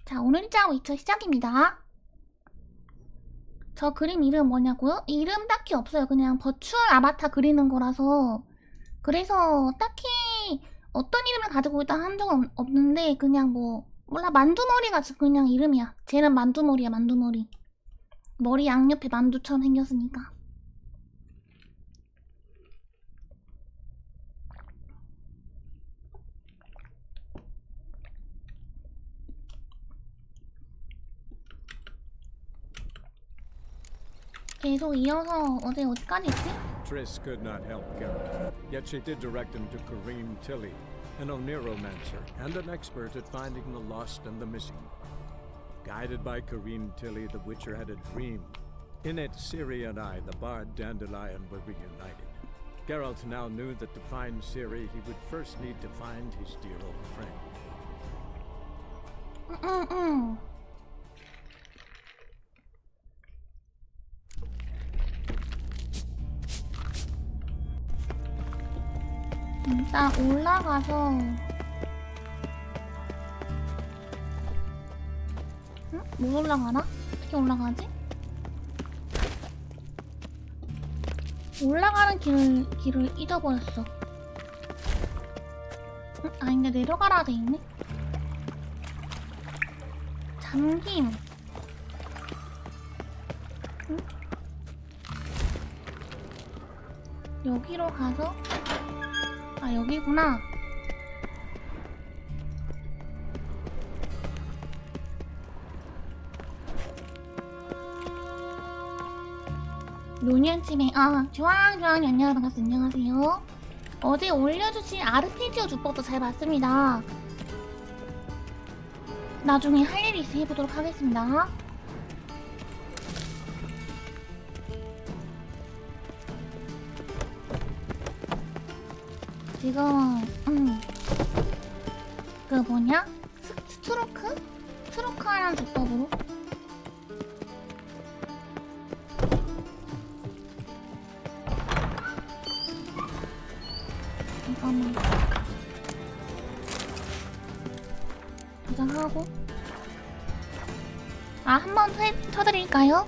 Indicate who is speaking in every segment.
Speaker 1: 자, 오늘자 위쳐 시작입니다. 저 그림 이름 뭐냐고요? 이름 딱히 없어요. 그냥 버추얼 아바타 그리는 거라서. 그래서 딱히 어떤 이름을 가지고 있다 한 적은 없는데 그냥 뭐 몰라, 만두머리가 그냥 이름이야. 쟤는 만두머리야, 만두머리. 머리 양옆에 만두처럼 생겼으니까. 계속 이어서 어디까지 있지?
Speaker 2: Triss could not help Geralt, yet she did direct him to Kareem Tilly, an Oneromancer and an expert at finding the lost and the missing. Guided by Kareem Tilly, the Witcher had a dream. In it, Ciri and I, the bard Dandelion, were reunited. Geralt now knew that to find Ciri, he would first need to find his dear old friend.
Speaker 1: 일단 올라가서 뭐 올라가나? 어떻게 올라가지? 올라가는 길을 잊어버렸어. 아닌데 내려가라 돼 있네. 잠김. 여기로 가서 아, 여기구나. 노년침에 좋아 안녕 반갑습니다. 안녕하세요. 어제 올려주신 아르페지오 주법도 잘 봤습니다. 나중에 할 일이 있어 해보도록 하겠습니다. 지금 그 뭐냐? 스트로크 하는 주법으로 잠깐만 저장하고 한 번 쳐드릴까요?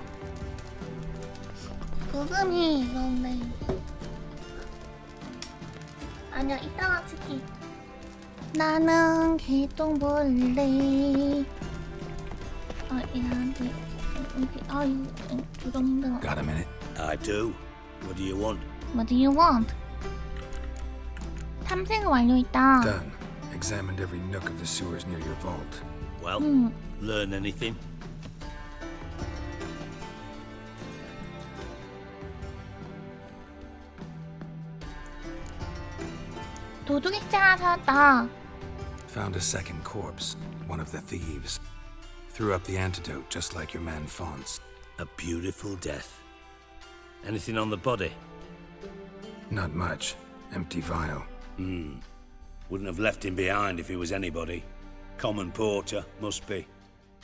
Speaker 1: 부금이 이런데 아니야, 이따가 칠게. 나는 개똥벌레. 얘한테 이거 조정 힘들어.
Speaker 3: Got a minute? I do. What do you want?
Speaker 1: What do you want? 탐색을 완료했다.
Speaker 3: Done. Examined every nook of the sewers near your vault. Well, learn anything?
Speaker 1: 도둑이 찾았다.
Speaker 3: Found a second corpse, one of the thieves. Threw up the antidote just like your man Fonz. A beautiful death. Anything on the body? Not much. Empty vial. Wouldn't have left him behind if he was anybody. Common porter, must be.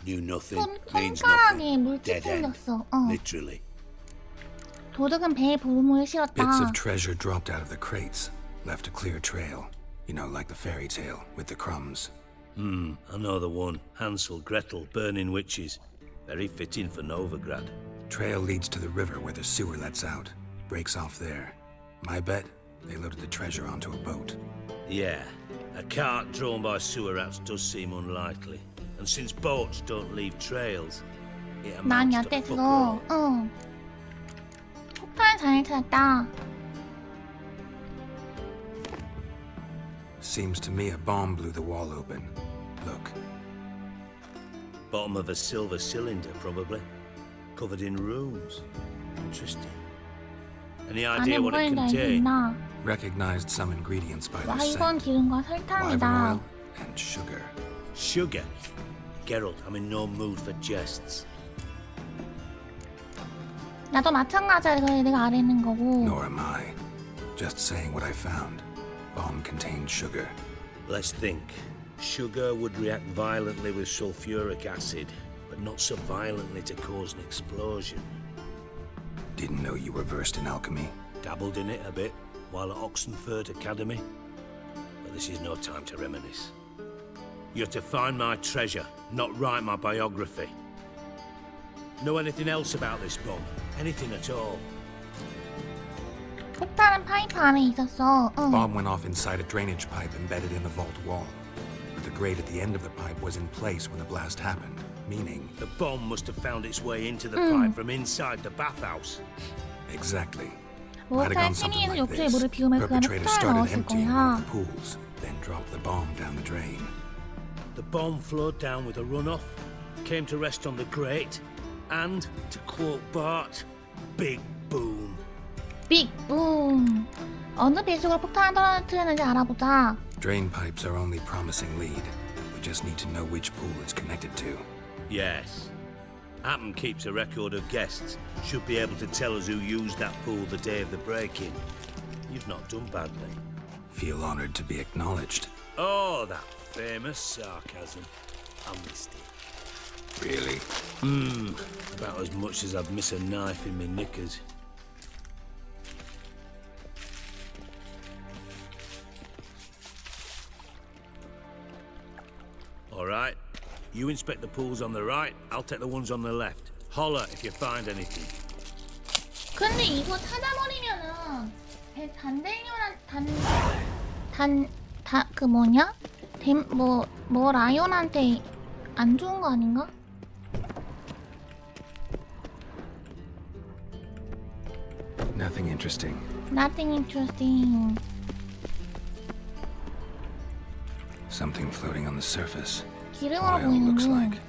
Speaker 3: Knew nothing, means
Speaker 1: 손가락에
Speaker 3: nothing.
Speaker 1: 물집
Speaker 3: Dead end.
Speaker 1: 생겼어.
Speaker 3: Literally.
Speaker 1: 도둑은 배에 보물을 실었다.
Speaker 3: Bits of treasure dropped out of the crates. Left a clear trail. You know, like the fairy tale, with the crumbs. I know the one. Hansel, Gretel, burning witches. Very fitting for Novigrad. Trail leads to the river where the sewer lets out. Breaks off there. My bet, they loaded the treasure onto a boat. Yeah, a cart drawn by sewer rats does seem unlikely. And since boats don't leave trails, it
Speaker 1: 많이
Speaker 3: amounts to fuck
Speaker 1: 어땠어?
Speaker 3: all.
Speaker 1: 폭탄 잘 찾았다.
Speaker 3: Seems to me a bomb blew the wall open. Look. Bottom of a silver cylinder, probably. Covered in runes. Interesting. Any
Speaker 1: 안에
Speaker 3: idea what
Speaker 1: 뭐가
Speaker 3: it
Speaker 1: 있나
Speaker 3: contained?
Speaker 1: 있나?
Speaker 3: Recognized some ingredients by their
Speaker 1: 와이번
Speaker 3: scent.
Speaker 1: 기름과
Speaker 3: Wyvern
Speaker 1: 설탕이다.
Speaker 3: oil and sugar. Sugar? Geralt, I'm in no mood for jests.
Speaker 1: 나도 마찬가지야. 그래서 내가 아래 있는 거고.
Speaker 3: Nor am I. Just saying what I found. Bomb contained sugar. Let's think. Sugar would react violently with sulfuric acid, but not so violently to cause an explosion. Didn't know you were versed in alchemy. Dabbled in it a bit while at Oxenford Academy. But this is no time to reminisce. You're to find my treasure, not write my biography. Know anything else about this bomb? Anything at all?
Speaker 1: 폭탄은 파이프 안에 있었어. 응.
Speaker 4: Bomb went off inside a drainage pipe embedded in the vault wall. But the grate at the end of the pipe was in place when the blast happened, meaning...
Speaker 3: The bomb must have found its way into the pipe from inside the bathhouse.
Speaker 4: Exactly. Might have
Speaker 1: 목욕탕
Speaker 4: gone something
Speaker 1: 시민에서
Speaker 4: like
Speaker 1: 욕조에
Speaker 4: this.
Speaker 1: 물을 비우면 그 안에
Speaker 4: Perpetrator
Speaker 1: 폭탄을
Speaker 4: started
Speaker 1: 넣었을
Speaker 4: emptying one
Speaker 1: 거야.
Speaker 4: of the pools, then dropped the bomb down the drain.
Speaker 3: The bomb flowed down with a runoff, came to rest on the grate, and, to quote Bart, big boom.
Speaker 1: 빅 붐. 어느 배수구로 폭탄을 떨어뜨렸는지 알아보자.
Speaker 4: Drain pipes are only promising lead. We just need to know which pool it's connected to.
Speaker 3: Yes. Appen keeps a record of guests. Should be able to tell us who used that pool the day of the break-in. You've not done badly.
Speaker 4: Feel honored to be acknowledged.
Speaker 3: Oh, that famous sarcasm. I missed it.
Speaker 4: Really?
Speaker 3: About as much as I'd miss a knife in my knickers. All right. You inspect the pools on the right, I'll take the ones on the left. Holler if you find anything.
Speaker 1: 근데 이거 찾아버리면은 배 단델리오란 그 뭐냐? 뭐 라이온한테 안 좋은 거 아닌가?
Speaker 4: Nothing interesting.
Speaker 1: Nothing interesting.
Speaker 4: Something floating on the surface.
Speaker 1: 기름으로
Speaker 4: Oil looks
Speaker 1: 보이는군.
Speaker 4: like.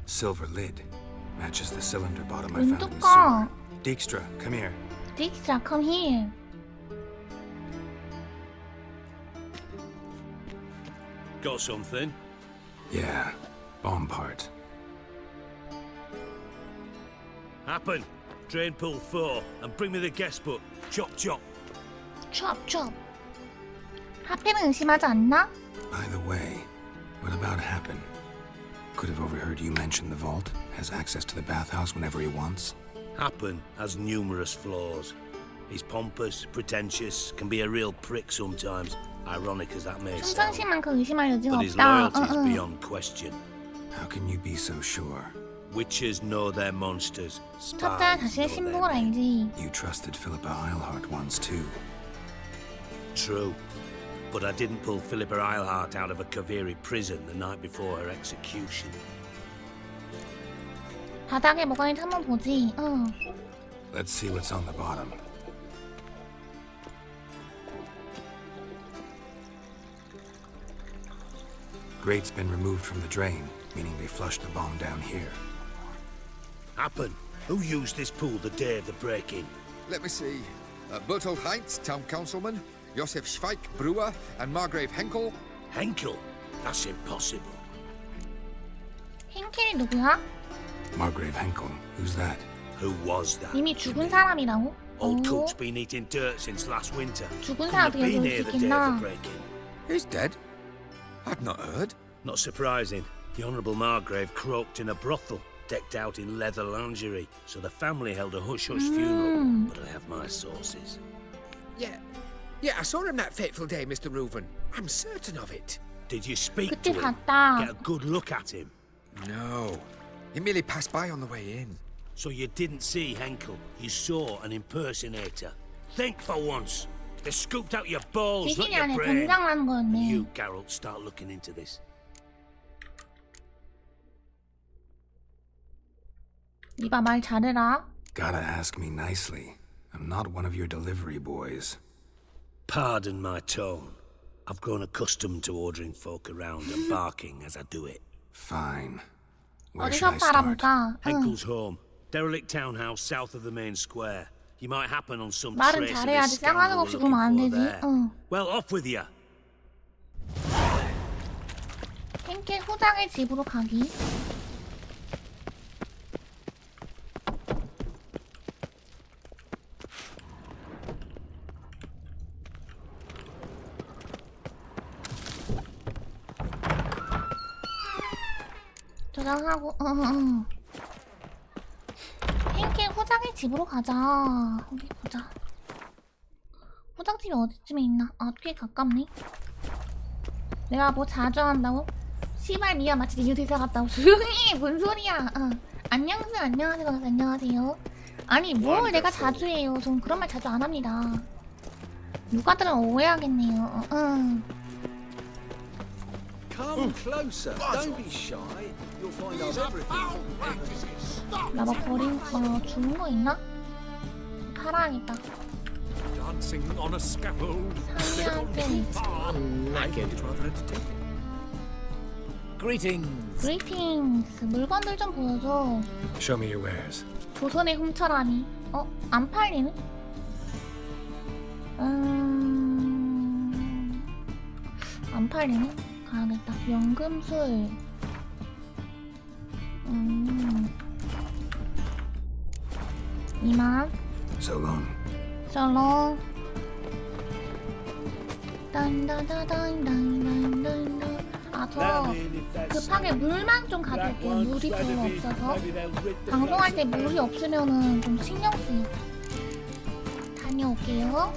Speaker 4: Silver lid. Matches the cylinder bottom I found in the
Speaker 1: 뚜껑.
Speaker 4: sewer. Dijkstra, come here.
Speaker 1: Dijkstra, come here.
Speaker 3: Got something?
Speaker 4: Yeah, bomb part.
Speaker 3: Happen. Drain pool 4 and bring me the guest book. Chop chop.
Speaker 1: Chop, chop. 하필은 의심하지 않나?
Speaker 4: By the way, what about Happen? Could have overheard you mention the vault. Has access to the bathhouse whenever he wants.
Speaker 3: Happen has numerous flaws. He's pompous, pretentious, can be a real prick sometimes, ironic as that may sound.
Speaker 1: 충성심만큼 의심할 여지가
Speaker 3: But his
Speaker 1: 없다.
Speaker 3: loyalty is beyond question.
Speaker 4: How can you be so sure?
Speaker 3: Witches know their monsters.
Speaker 1: 첫째는
Speaker 3: Spies
Speaker 1: 자신의
Speaker 3: know
Speaker 1: 신복을
Speaker 3: their men.
Speaker 1: 알지.
Speaker 4: You trusted Philippa Eilhart once too.
Speaker 3: True. But I didn't pull Philippa Eilhart out of a Kaviri prison the night before her execution.
Speaker 1: 바닥에 뭐가 있는지 한번 보지.
Speaker 4: Let's see what's on the bottom. Grate's been removed from the drain, meaning they flushed the bomb down here.
Speaker 3: Happen. Who used this pool the day of the break-in?
Speaker 5: Let me see. Bertolt Heinz, town councilman, Josef Schweik, brewer, and Margrave Henkel.
Speaker 3: Henkel? That's impossible.
Speaker 1: henkel이 누구야?
Speaker 4: Margrave Henkel, who's that?
Speaker 3: Who was that?
Speaker 1: 이미 죽은 사람이라고?
Speaker 3: Old
Speaker 1: 오,
Speaker 3: cook's been eating dirt since last winter.
Speaker 1: 죽은
Speaker 3: Couldn't
Speaker 1: 사람
Speaker 3: have
Speaker 1: 어떻게
Speaker 3: been
Speaker 1: 그럴
Speaker 3: here
Speaker 1: 수
Speaker 3: the day of the
Speaker 1: 있겠나?
Speaker 3: break-in.
Speaker 5: He's dead? I'd not heard.
Speaker 3: Not surprising. The Honourable Margrave croaked in a brothel, decked out in leather lingerie, so the family held a hush-hush funeral. But I have my sources.
Speaker 5: Yeah, I saw him that fateful day, Mr. Reuven. I'm certain of it.
Speaker 3: Did you speak
Speaker 1: 그때
Speaker 3: to him?
Speaker 1: 봤다.
Speaker 3: Get a good look at him?
Speaker 5: No. He merely passed by on the way in.
Speaker 3: So you didn't see Henkel. You saw an impersonator. Think for once. They scooped out your balls, not
Speaker 1: 귀신이
Speaker 3: your
Speaker 1: 안에
Speaker 3: brain.
Speaker 1: 변장하는 거였네.
Speaker 3: You, Geralt, start looking into this.
Speaker 1: 이봐 말 잘해라.
Speaker 4: Gotta ask me nicely. I'm not one of your delivery boys.
Speaker 3: Pardon my tone. I've grown accustomed to ordering folk around and barking as I do it.
Speaker 4: Fine. Where should
Speaker 1: 어디서
Speaker 4: I start?
Speaker 1: 팔아볼까?
Speaker 3: Henkel's home. Derelict townhouse south of the main square. You might happen on some
Speaker 1: 말은
Speaker 3: trace of
Speaker 1: 잘해야지
Speaker 3: this
Speaker 1: 싸가지
Speaker 3: scoundrel
Speaker 1: 없이
Speaker 3: we're
Speaker 1: 그러면 안
Speaker 3: looking for
Speaker 1: 되지.
Speaker 3: there. Well, off with you.
Speaker 1: henkel 후장의 집으로 가기. 저장하고 henkel 후장의 집으로 가자. 어디 보자. 포장집이 어디쯤에 있나? 아, 꽤 가깝네. 내가 뭐 자주 한다고? 시발 미야 마치 니뉴 대사 같다고. 조용히 해! 뭔 소리야. 안녕하세요, 안녕하세요, 안녕하세요. 아니 뭘 내가 자주 해요. 전 그런 말 자주 안 합니다. 누가 들으면 오해하겠네요.
Speaker 6: Come closer. Don't be shy. You'll find out everything.
Speaker 1: 나 뭐 버린 주는 거 있나? 팔아야겠다.
Speaker 2: Dancing on a scaffold.
Speaker 1: 상이한테
Speaker 6: Naked. Rather entertaining. Greetings.
Speaker 1: 그리팅스. 물건들 좀 보여줘.
Speaker 4: Show me your wares.
Speaker 1: 조선의 훔쳐라니. 안 팔리네? 안 팔리네? 가야겠다. 연금술. 2만.
Speaker 4: So long.
Speaker 1: 솔로. 저 급하게 물만 좀 가져올게요. 물이 별로 없어서. 방송할 때 물이 없으면은 좀 신경 쓰여. 다녀올게요.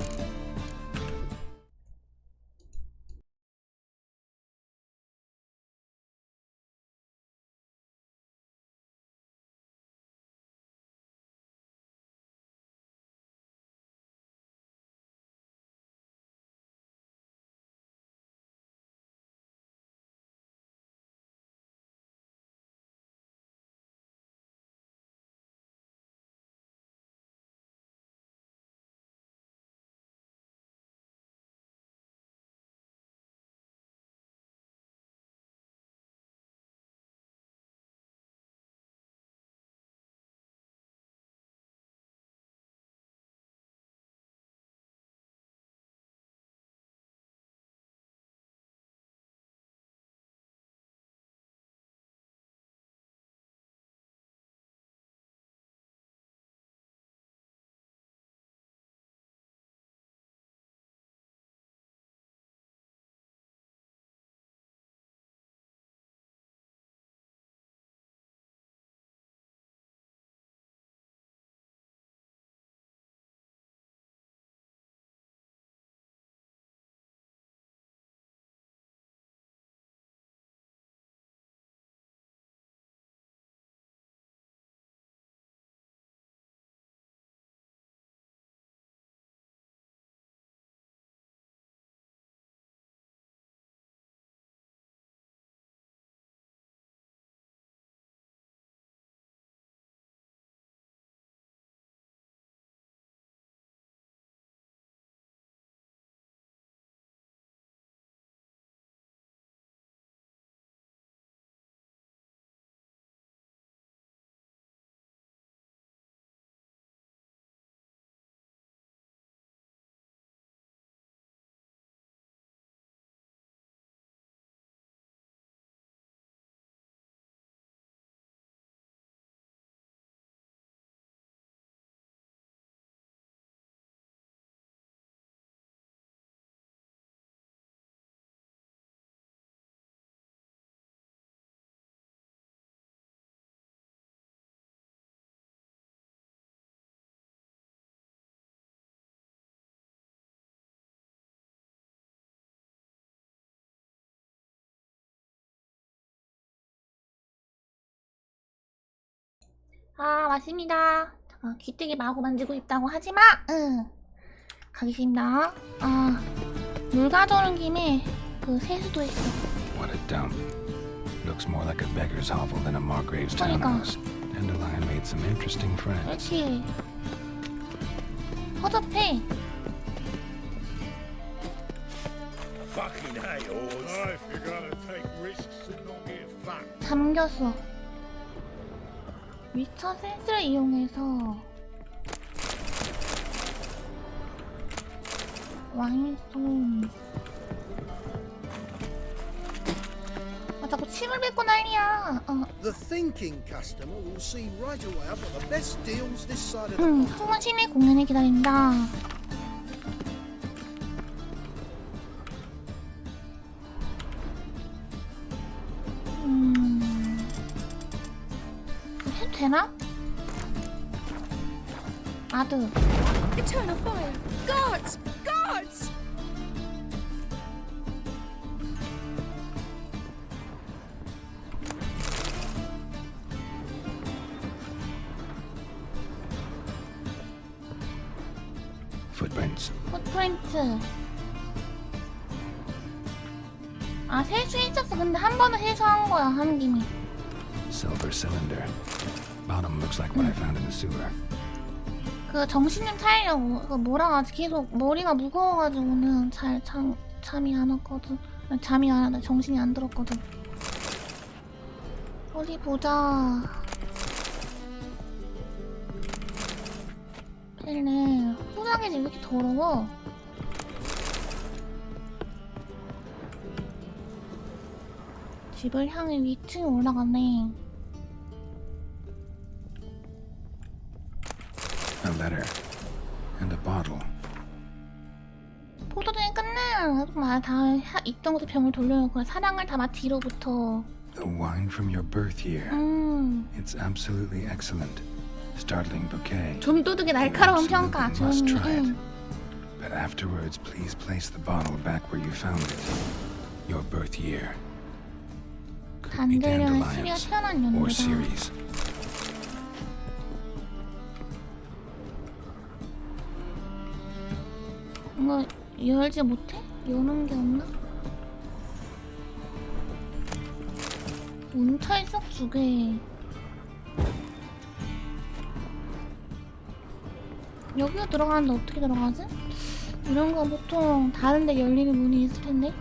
Speaker 1: 맞습니다. 잠깐 귀뜨기 마구 만지고 있다고 하지마! 가겠습니다. 물 가져오는 김에 그 세수도 했어.
Speaker 4: What a dump. Looks more like a beggar's hovel than a Margrave's
Speaker 1: 그러니까.
Speaker 4: townhouse. Dandelion made some interesting friends.
Speaker 1: 그렇지. 허접해.
Speaker 6: Fucking hey, oars.
Speaker 2: Life, you gotta take risks and not get fucked.
Speaker 1: 잠겼어. 위쳐 센스를 이용해서 와인송. 자꾸 침을 뱉고 난리야.
Speaker 7: The thinking customer will see right away I've got the best deals this side of the pond.
Speaker 1: 숨은 심의 공연을 기다린다. 해도 되나? 아드.
Speaker 8: Eternal fire! Guards! Guards!
Speaker 4: Footprints.
Speaker 1: 풋프린트. 아, 세수했었어. 근데 한 번은 세수한 거야, 하는 김에.
Speaker 4: Silver cylinder. Bottom looks like what I found in the sewer.
Speaker 1: 그 정신 좀 차리려고. 그 뭐라 하지? 계속 머리가 무거워가지고는 잠이 안 왔거든. 아니, 잠이 안 왔다. 정신이 안 들었거든. 어디 보자. 펠레 포장이 지금 왜 이렇게 더러워? 집을 향해 위층에 올라가네.
Speaker 4: A letter. And a bottle.
Speaker 1: 포도전이 끝내. 다 있던 곳에 병을 돌려놓고 사랑을 담아 뒤로부터.
Speaker 4: The wine from your birth year. It's absolutely excellent. Startling bouquet.
Speaker 1: 좀도둑의 날카로운 평가.
Speaker 4: Must try it.
Speaker 1: 응.
Speaker 4: But afterwards, please place the bottle back where you found it. Your birth year. Could be
Speaker 1: 단델령은 시리아
Speaker 4: dandelions
Speaker 1: 태어난
Speaker 4: or
Speaker 1: 연도다.
Speaker 4: Ceres.
Speaker 1: 이거 열지 못해? 여는 게 없나? 운철석 두 개. 여기로 들어가는데 어떻게 들어가지? 이런 거 보통 다른 데 열리는 문이 있을 텐데.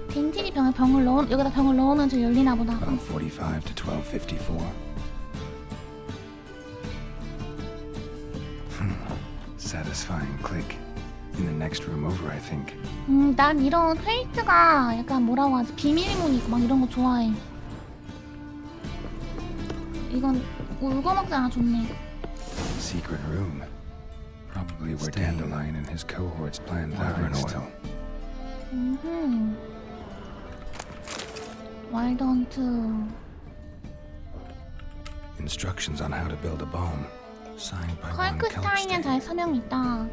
Speaker 1: 빈티지 여기다 병을 넣으면 저 열리나 보다.
Speaker 4: 1245 to 1254. Satisfying click. In the next room over, I think.
Speaker 1: 난 이런 페이스가 약간 뭐라고 하지? 비밀문 있고 막 이런 거 좋아해. 이건 울고 먹잖아, 좋네.
Speaker 4: Secret room. Probably where Dandelion and his cohorts planned Wyvern oil.
Speaker 1: 와일드 헌트.
Speaker 4: Instructions on how to build a bomb. Signed by one
Speaker 1: 컬크스타인이란 자의
Speaker 4: Kelpstein.
Speaker 1: 서명이 있다.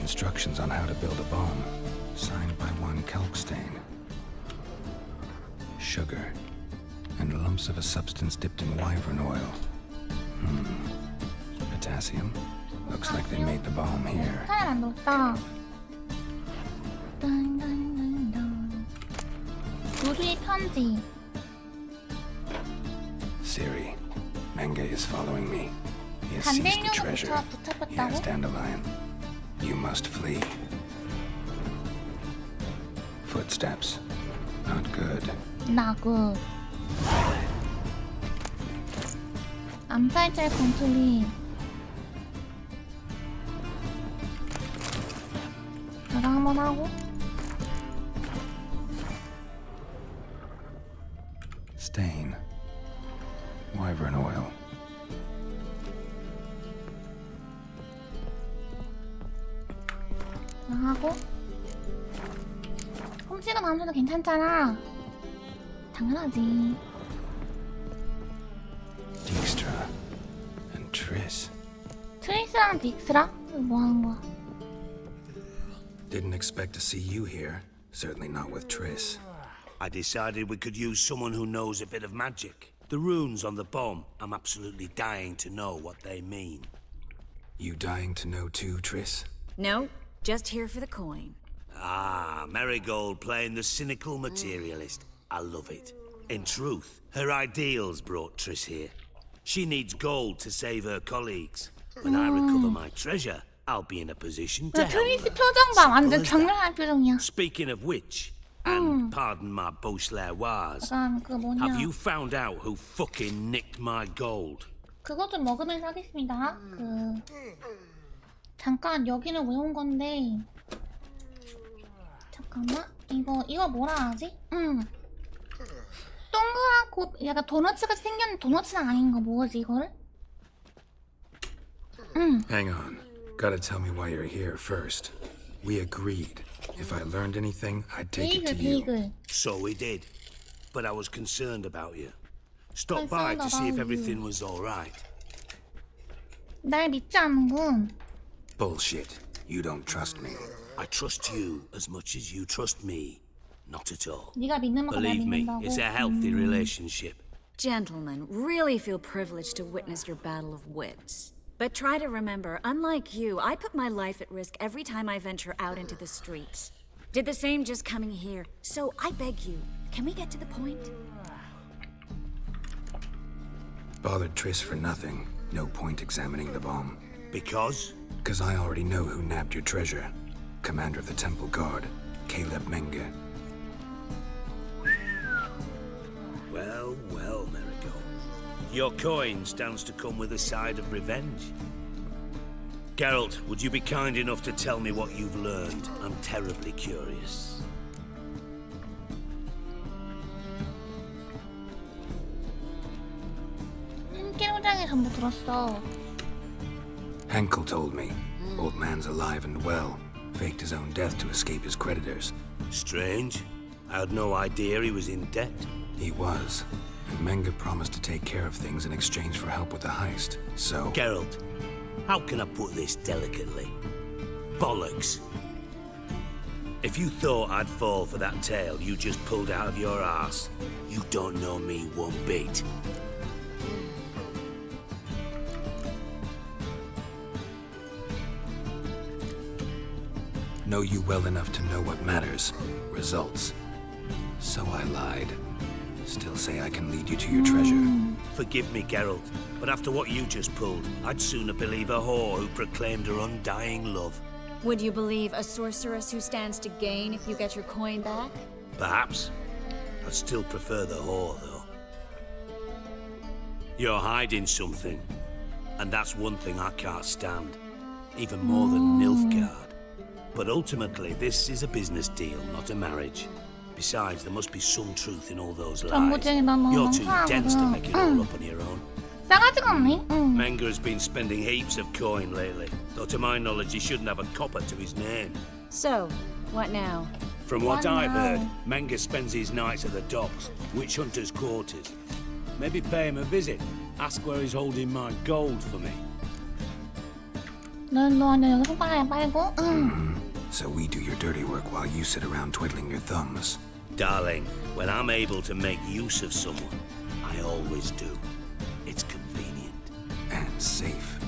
Speaker 4: Instructions on how to build a bomb. Signed by one Kelpstein. Sugar. And lumps of a substance dipped in wyvern oil. Potassium. Looks like they made the bomb here.
Speaker 1: 잘 만들었다. 딴딴딴딴. 우주의 편지.
Speaker 4: Siri. Menge is following me. He has seized the
Speaker 1: 단델령을
Speaker 4: treasure. He has
Speaker 1: 붙잡혔다고?
Speaker 4: Dandelion. You must flee. Footsteps. Not good.
Speaker 1: 나그. 암살자의 검투리. 저랑 한번 하고.
Speaker 4: Stain. Wyvern oil.
Speaker 1: 저랑 하고. 홈시가 나오면서 괜찮잖아. 당연하지.
Speaker 4: Dijkstra. And Triss.
Speaker 1: 트레이스랑 딕스랑? 이거 뭐 하는 거야?
Speaker 4: Didn't expect to see you here. Certainly not with Triss.
Speaker 3: I decided we could use someone who knows a bit of magic. The runes on the bomb, I'm absolutely dying to know what they mean.
Speaker 4: You dying to know too, Triss?
Speaker 8: No, just here for the coin.
Speaker 3: Ah, Marigold playing the cynical materialist. I love it. In truth, her ideals brought Triss here. She needs gold to save her colleagues. When I recover my treasure, I'll be in a position to help
Speaker 1: 트레이스
Speaker 3: her.
Speaker 1: 표정 봐. 완전
Speaker 3: Simple as that.
Speaker 1: 장난할 표정이야.
Speaker 3: Speaking of which, and pardon my Beauclervoise,
Speaker 1: 약간 그 뭐냐.
Speaker 3: have you found out who fucking nicked my gold?
Speaker 1: 그거 좀 먹으면서 하겠습니다. 잠깐 여기는 왜 온 건데? 잠깐만. 이거 뭐라 하지? 동그랗고 약간 도너츠같이 생겼는데 도너츠는 아닌 거 뭐지 이거를?
Speaker 4: Hang on. Gotta tell me why you're here first. We agreed. If I learned anything, I'd take it
Speaker 1: 베이글
Speaker 4: to you.
Speaker 1: 베이글.
Speaker 3: So we did, but I was concerned about you. Stopped by to
Speaker 1: Concerned
Speaker 3: see if
Speaker 1: about
Speaker 3: everything
Speaker 1: you.
Speaker 3: was all right.
Speaker 1: 날 믿지 않는군.
Speaker 4: Bullshit. You don't trust me.
Speaker 3: I trust you as much as you trust me. Not at all.
Speaker 1: 네가 믿는 만큼 내가
Speaker 3: Believe me,
Speaker 1: 믿는다고.
Speaker 3: it's a healthy relationship.
Speaker 8: Gentlemen, really feel privileged to witness your battle of wits. But try to remember, unlike you, I put my life at risk every time I venture out into the streets. Did the same just coming here. So I beg you, can we get to the point?
Speaker 4: Bothered Triss for nothing. No point examining the bomb.
Speaker 3: Because?
Speaker 4: Because I already know who nabbed your treasure. Commander of the Temple Guard, Caleb Menge.
Speaker 3: Well, well, Marigold. Your coin stands to come with a side of revenge. Geralt, would you be kind enough to tell me what you've learned? I'm terribly curious.
Speaker 1: 깨로장에 전부 들었어.
Speaker 4: Henkel told me. Old man's alive and well. Faked his own death to escape his creditors.
Speaker 3: Strange. I had no idea he was in debt.
Speaker 4: He was. And Menge promised to take care of things in exchange for help with the heist. So...
Speaker 3: Geralt, how can I put this delicately? Bollocks. If you thought I'd fall for that tale you just pulled out of your arse, you don't know me one bit.
Speaker 4: Know you well enough to know what matters. Results. So I lied. Still say I can lead you to your treasure.
Speaker 3: Forgive me, Geralt, but after what you just pulled, I'd sooner believe a whore who proclaimed her undying love.
Speaker 8: Would you believe a sorceress who stands to gain if you get your coin back?
Speaker 3: Perhaps. I'd still prefer the whore, though. You're hiding something, and that's one thing I can't stand. Even more than Nilfgaard. But ultimately, this is a business deal, not a marriage. Besides, there must be some truth in all those lies. You're too dense to make it all up on your own.
Speaker 1: 싸가지가 없네.
Speaker 3: Menge has been spending heaps of coin lately, though to my knowledge he shouldn't have a copper to his name.
Speaker 8: So, what now?
Speaker 3: From what
Speaker 1: What
Speaker 3: I've
Speaker 1: now?
Speaker 3: heard, Menge spends his nights at the docks, witch hunters' quarters. Maybe pay him a visit, ask where he's holding my gold for me.
Speaker 1: 넌 여기 손가락에 빨고.
Speaker 4: So we do your dirty work while you sit around twiddling your thumbs.
Speaker 3: Darling, when I'm able to make use of someone, I always do. It's convenient.
Speaker 4: And safe.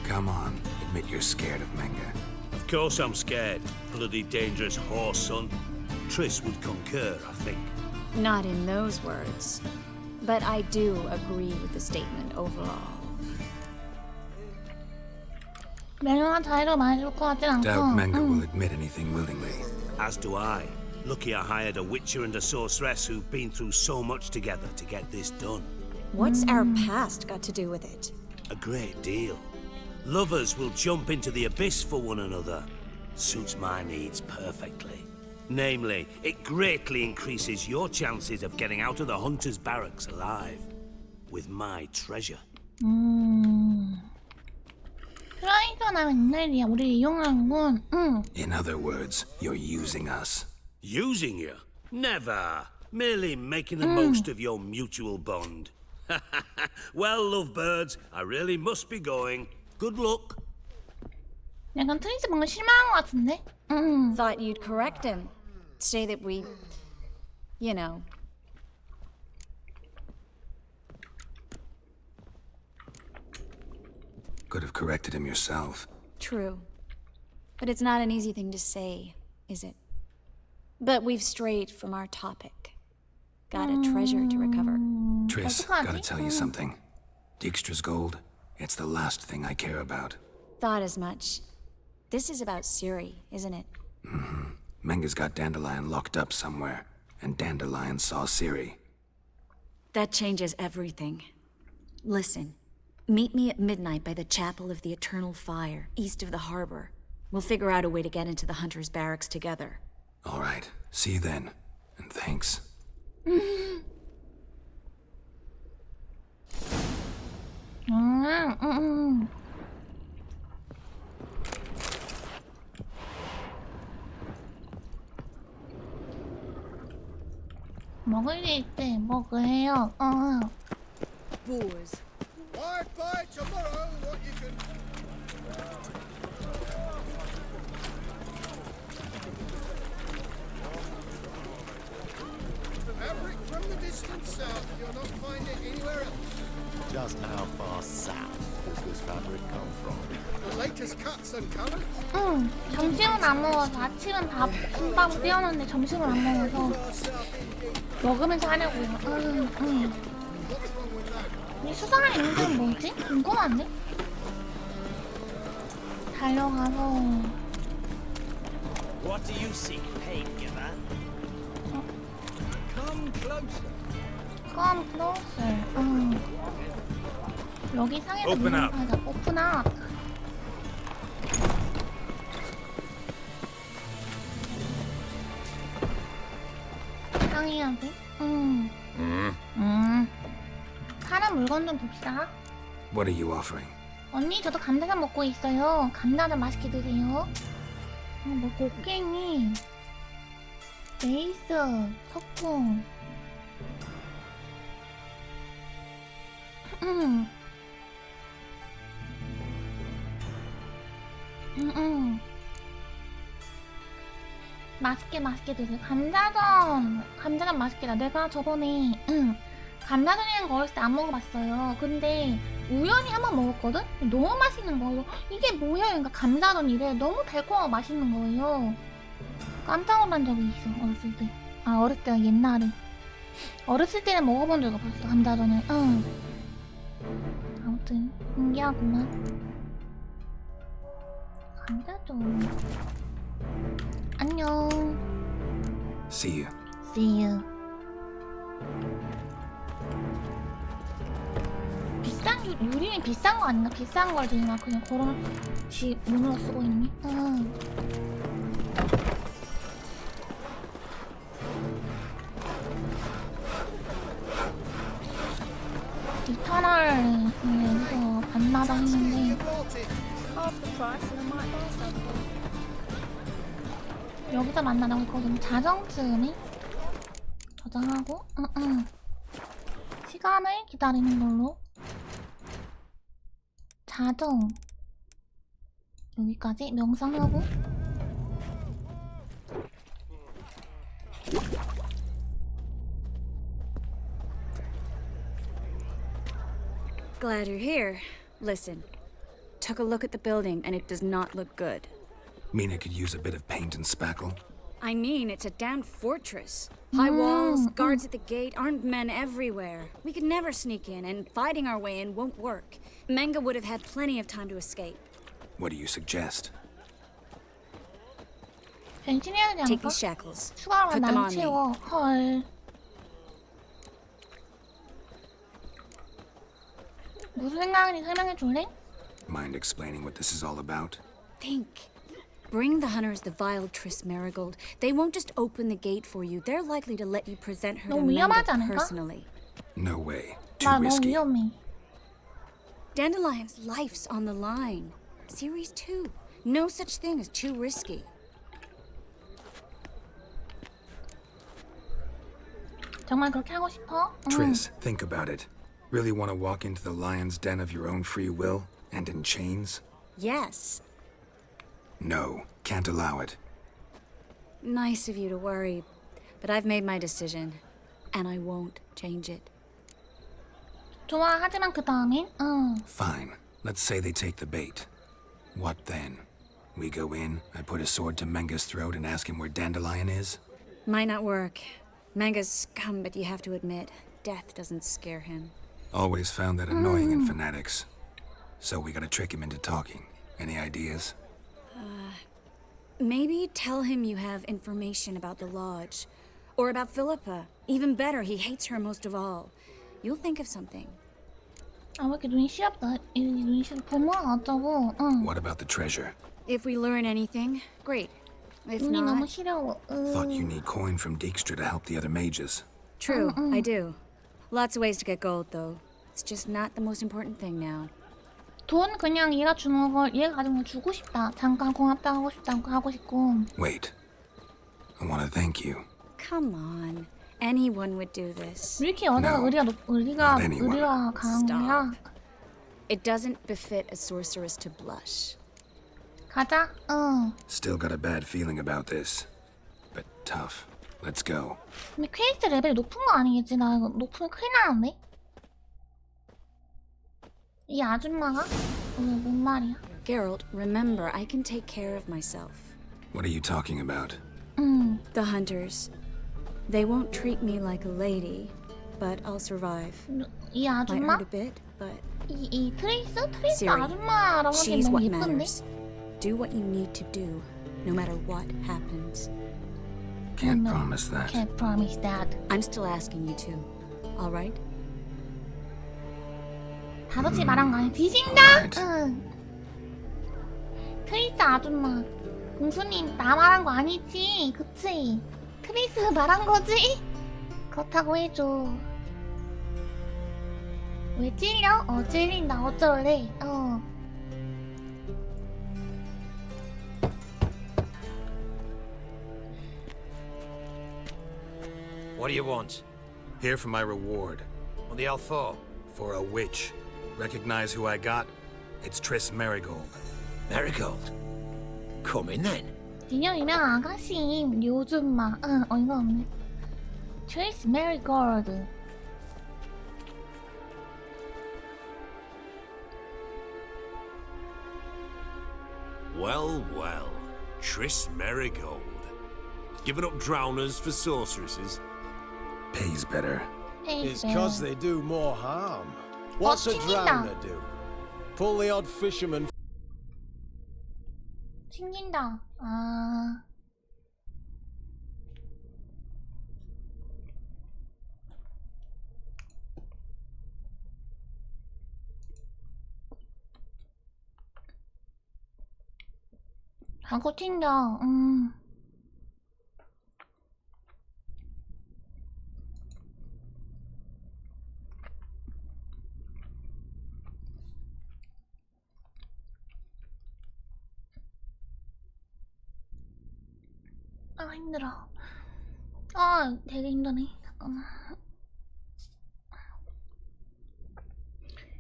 Speaker 4: Come on, admit you're scared of Menge.
Speaker 3: Of course I'm scared. Bloody dangerous horse, son. Triss would concur, I think.
Speaker 8: Not in those words. But I do agree with the statement overall.
Speaker 1: 매너나 자의로 많이 줄 것 같진 않고.
Speaker 4: Doubt Menge will admit anything willingly.
Speaker 3: As do I. Lucky I hired a witcher and a sorceress who've been through so much together to get this done.
Speaker 8: What's our past got to do with it?
Speaker 3: A great deal. Lovers will jump into the abyss for one another. Suits my needs perfectly. Namely, it greatly increases your chances of getting out of the hunter's barracks alive. With my treasure.
Speaker 1: 그러니까 나 웬일이야. 우리 이용하는군.
Speaker 4: In other words, you're using us.
Speaker 3: Using you? Never. Merely making the most of your mutual bond. Well, lovebirds, I really must be going. Good luck.
Speaker 1: 약간 트리스 뭔가 실망한 것 같은데?
Speaker 8: Thought you'd correct him. Say that we... you know...
Speaker 4: Could have corrected him yourself.
Speaker 8: True. But it's not an easy thing to say, is it? But we've strayed from our topic. Got a treasure to recover.
Speaker 4: Triss,
Speaker 1: 어떡하지?
Speaker 4: gotta tell you something. Dijkstra's gold, it's the last thing I care about.
Speaker 8: Thought as much. This is about Ciri, isn't it?
Speaker 4: Menge's got Dandelion locked up somewhere, and Dandelion saw Ciri.
Speaker 8: That changes everything. Listen, meet me at midnight by the Chapel of the Eternal Fire, east of the harbor. We'll figure out a way to get into the Hunter's Barracks together.
Speaker 4: All right, see you then, and thanks.
Speaker 1: 먹을 일 있대. 먹으래요.
Speaker 8: Boars.
Speaker 7: I'd buy tomorrow what you can. find it anywhere else.
Speaker 9: Just how far south does this fabric come from?
Speaker 7: The latest cuts and colours.
Speaker 1: 응, 점심은 안 먹어서 아침은 밥 금방 뛰었는데 점심을 안 먹어서 먹으면서 하려고요. 이 수상한 이름들은 뭐지? 궁금한데? 달려가서
Speaker 10: What do you seek, pain giver?
Speaker 6: Come closer.
Speaker 1: Come closer. 여기 상에서
Speaker 3: Open up.
Speaker 1: 하자. Open up. 상해야 돼? 파란 물건 좀 봅시다.
Speaker 4: What are you offering?
Speaker 1: 언니, 저도 감자전 먹고 있어요. 감자전 맛있게 드세요. 뭐 곡괭이, 베이스, 석궁. 맛있게 드세요. 감자전 맛있겠다. 내가 저번에 감자전이라는 거 어렸을 때 안 먹어봤어요. 근데 우연히 한번 먹었거든? 너무 맛있는 거예요. 이게 뭐야? 그러니까 감자전이래. 너무 달콤하고 맛있는 거예요. 깜짝 놀란 적이 있어, 어렸을 때. 아, 어렸을 때가 옛날에. 어렸을 때는 먹어본 적 없었어, 감자전을. 아무튼 신기하구만. 감자전. 안녕.
Speaker 4: See you.
Speaker 1: See you. 비싼 유리는 비싼 거 아닌가? 비싼 걸 지금 그냥 그런 집 문으로 쓰고 있니? 이터널 여기서 만나다 했는데 여기서 만나라고 했거든. 자정쯤에 저장하고 시간을 기다리는 걸로. 자정 여기까지 명상하고.
Speaker 8: Glad you're here. Listen, took a look at the building and it does not look good.
Speaker 4: Mean it could use a bit of paint and spackle?
Speaker 8: I mean, it's a damn fortress. High walls, guards at the gate, armed men everywhere. We could never sneak in, and fighting our way in won't work. Manga would have had plenty of time to escape.
Speaker 4: What do you suggest?
Speaker 1: 변신해야 되지
Speaker 8: Take
Speaker 1: 않을까?
Speaker 8: these shackles.
Speaker 1: 추가로
Speaker 8: Put them
Speaker 1: 난
Speaker 8: on me.
Speaker 1: 채워. 헐. 무슨 생각인지 설명해 줄래?
Speaker 4: Mind explaining what this is all about?
Speaker 8: Think. Bring the hunters the vile Triss Marigold. They won't just open the gate for you. They're likely to let you present her to
Speaker 1: 너무 위험하지
Speaker 8: Manga
Speaker 1: 않을까?
Speaker 8: personally.
Speaker 4: No way. Too
Speaker 1: 나 너무
Speaker 4: risky.
Speaker 1: 위험해.
Speaker 8: Dandelion's life's on the line. Series 2. No such thing as too risky.
Speaker 1: 정말 그렇게 하고 싶어?
Speaker 4: Triss, think about it. Really want to walk into the lion's den of your own free will and in chains?
Speaker 8: Yes.
Speaker 4: No, can't allow it.
Speaker 8: Nice of you to worry, but I've made my decision, and I won't change it.
Speaker 1: 좋아, 하지만 그 다음엔
Speaker 4: Fine. Let's say they take the bait. What then? We go in, I put a sword to Menga's throat and ask him where Dandelion is?
Speaker 8: Might not work. Manga's scum, but you have to admit, death doesn't scare him.
Speaker 4: Always found that annoying in fanatics. So we gotta trick him into talking. Any ideas?
Speaker 8: Maybe tell him you have information about the lodge. Or about Philippa. Even better, he hates her most of all. You'll think of something.
Speaker 1: 아, 왜 이렇게 눈이 시렵다. 이 눈이 시렵. 부모가 어쩌고.
Speaker 4: What about the treasure?
Speaker 8: If we learn anything, great. If
Speaker 1: 눈이 너무
Speaker 8: not,
Speaker 1: 시려워.
Speaker 4: Thought you need coin from Dijkstra to help the other mages.
Speaker 8: true, I do. Lots of ways to get gold, though. It's just not the most important thing now.
Speaker 1: 돈 그냥 얘가 주는 걸 얘가 가진 걸 주고 싶다. 잠깐 고맙다 하고 싶다 하고 싶고.
Speaker 4: Wait. I want to thank you.
Speaker 8: Come on. Anyone would do this.
Speaker 1: 왜 이렇게 여자가
Speaker 4: No,
Speaker 1: 의리가
Speaker 4: not anyone.
Speaker 1: 강한 거야?
Speaker 8: It doesn't befit a sorceress to blush.
Speaker 1: 가자.
Speaker 4: Still got a bad feeling about this. But tough. Let's go.
Speaker 1: 근데 퀘스트 레벨이 높은 거 아니겠지? 나 이거 높으면 큰일 나는데? 이 아줌마가? 오늘 뭔 말이야?
Speaker 8: Geralt, remember, I can take care of myself.
Speaker 4: What are you talking about?
Speaker 8: The hunters. They won't treat me like a lady, but I'll survive.
Speaker 1: 이
Speaker 8: Might
Speaker 1: 아줌마?
Speaker 8: hurt a bit, but
Speaker 1: 이 트레이스? 트레이스
Speaker 8: Siri,
Speaker 1: 아줌마라고 하기엔
Speaker 8: she's
Speaker 1: 너무
Speaker 8: what
Speaker 1: 예쁜데?
Speaker 8: matters. Do what you need to do, no matter what happens.
Speaker 4: Can't promise that.
Speaker 1: Can't promise that.
Speaker 8: I'm still asking you to. All right?
Speaker 1: 다섯이 말한 거 아니야? 뒤진다?
Speaker 4: Alright.
Speaker 1: 응. 트레이스 아줌마. 공수님 나 말한 거 아니지? 그치? 트레이스 말한 거지? 그렇다고 해줘. 왜 찔려? 찔린다. 어쩔래?
Speaker 11: What do you want?
Speaker 4: Here for my reward.
Speaker 11: What the hell for?
Speaker 4: For a witch. Recognize who I got? It's Triss Marigold.
Speaker 11: Marigold? Come in then.
Speaker 1: 진영 유명한 아가씨 요즘마. 어이가 없네. 트레이스 메리골드.
Speaker 3: Well, well. Triss Marigold. Giving up drowners for sorceresses?
Speaker 4: Pays better.
Speaker 7: It's 'cause they do more harm. What's a
Speaker 1: 튕긴다.
Speaker 7: drowner do? Pull the odd fisherman.
Speaker 1: 튕긴다. 자꾸 튕겨. 힘들어. 되게 힘드네. 잠깐만.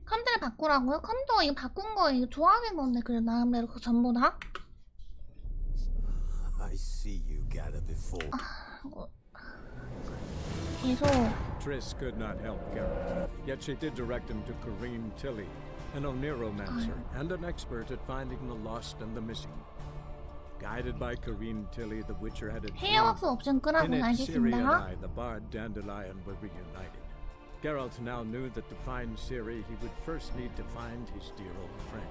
Speaker 1: 컴퓨터를 바꾸라고요? 컴퓨터 이거 바꾼 거 이거 좋아하는 건데 그래 나름대로 그 전부 다?
Speaker 9: I see you gather before.
Speaker 1: 계속.
Speaker 2: Triss could not help Geralt, yet she did direct him to Kareem Tilly, an Oneromancer and an expert at finding the lost and the missing. Guided by Kareem Tilly, the Witcher had a
Speaker 1: 헤어박스 옵션 끄라고
Speaker 2: In it, Ciri and
Speaker 1: 알겠습니다.
Speaker 2: I, the bard Dandelion, were reunited. Geralt now knew that to find Ciri, he would first need to find his dear old friend.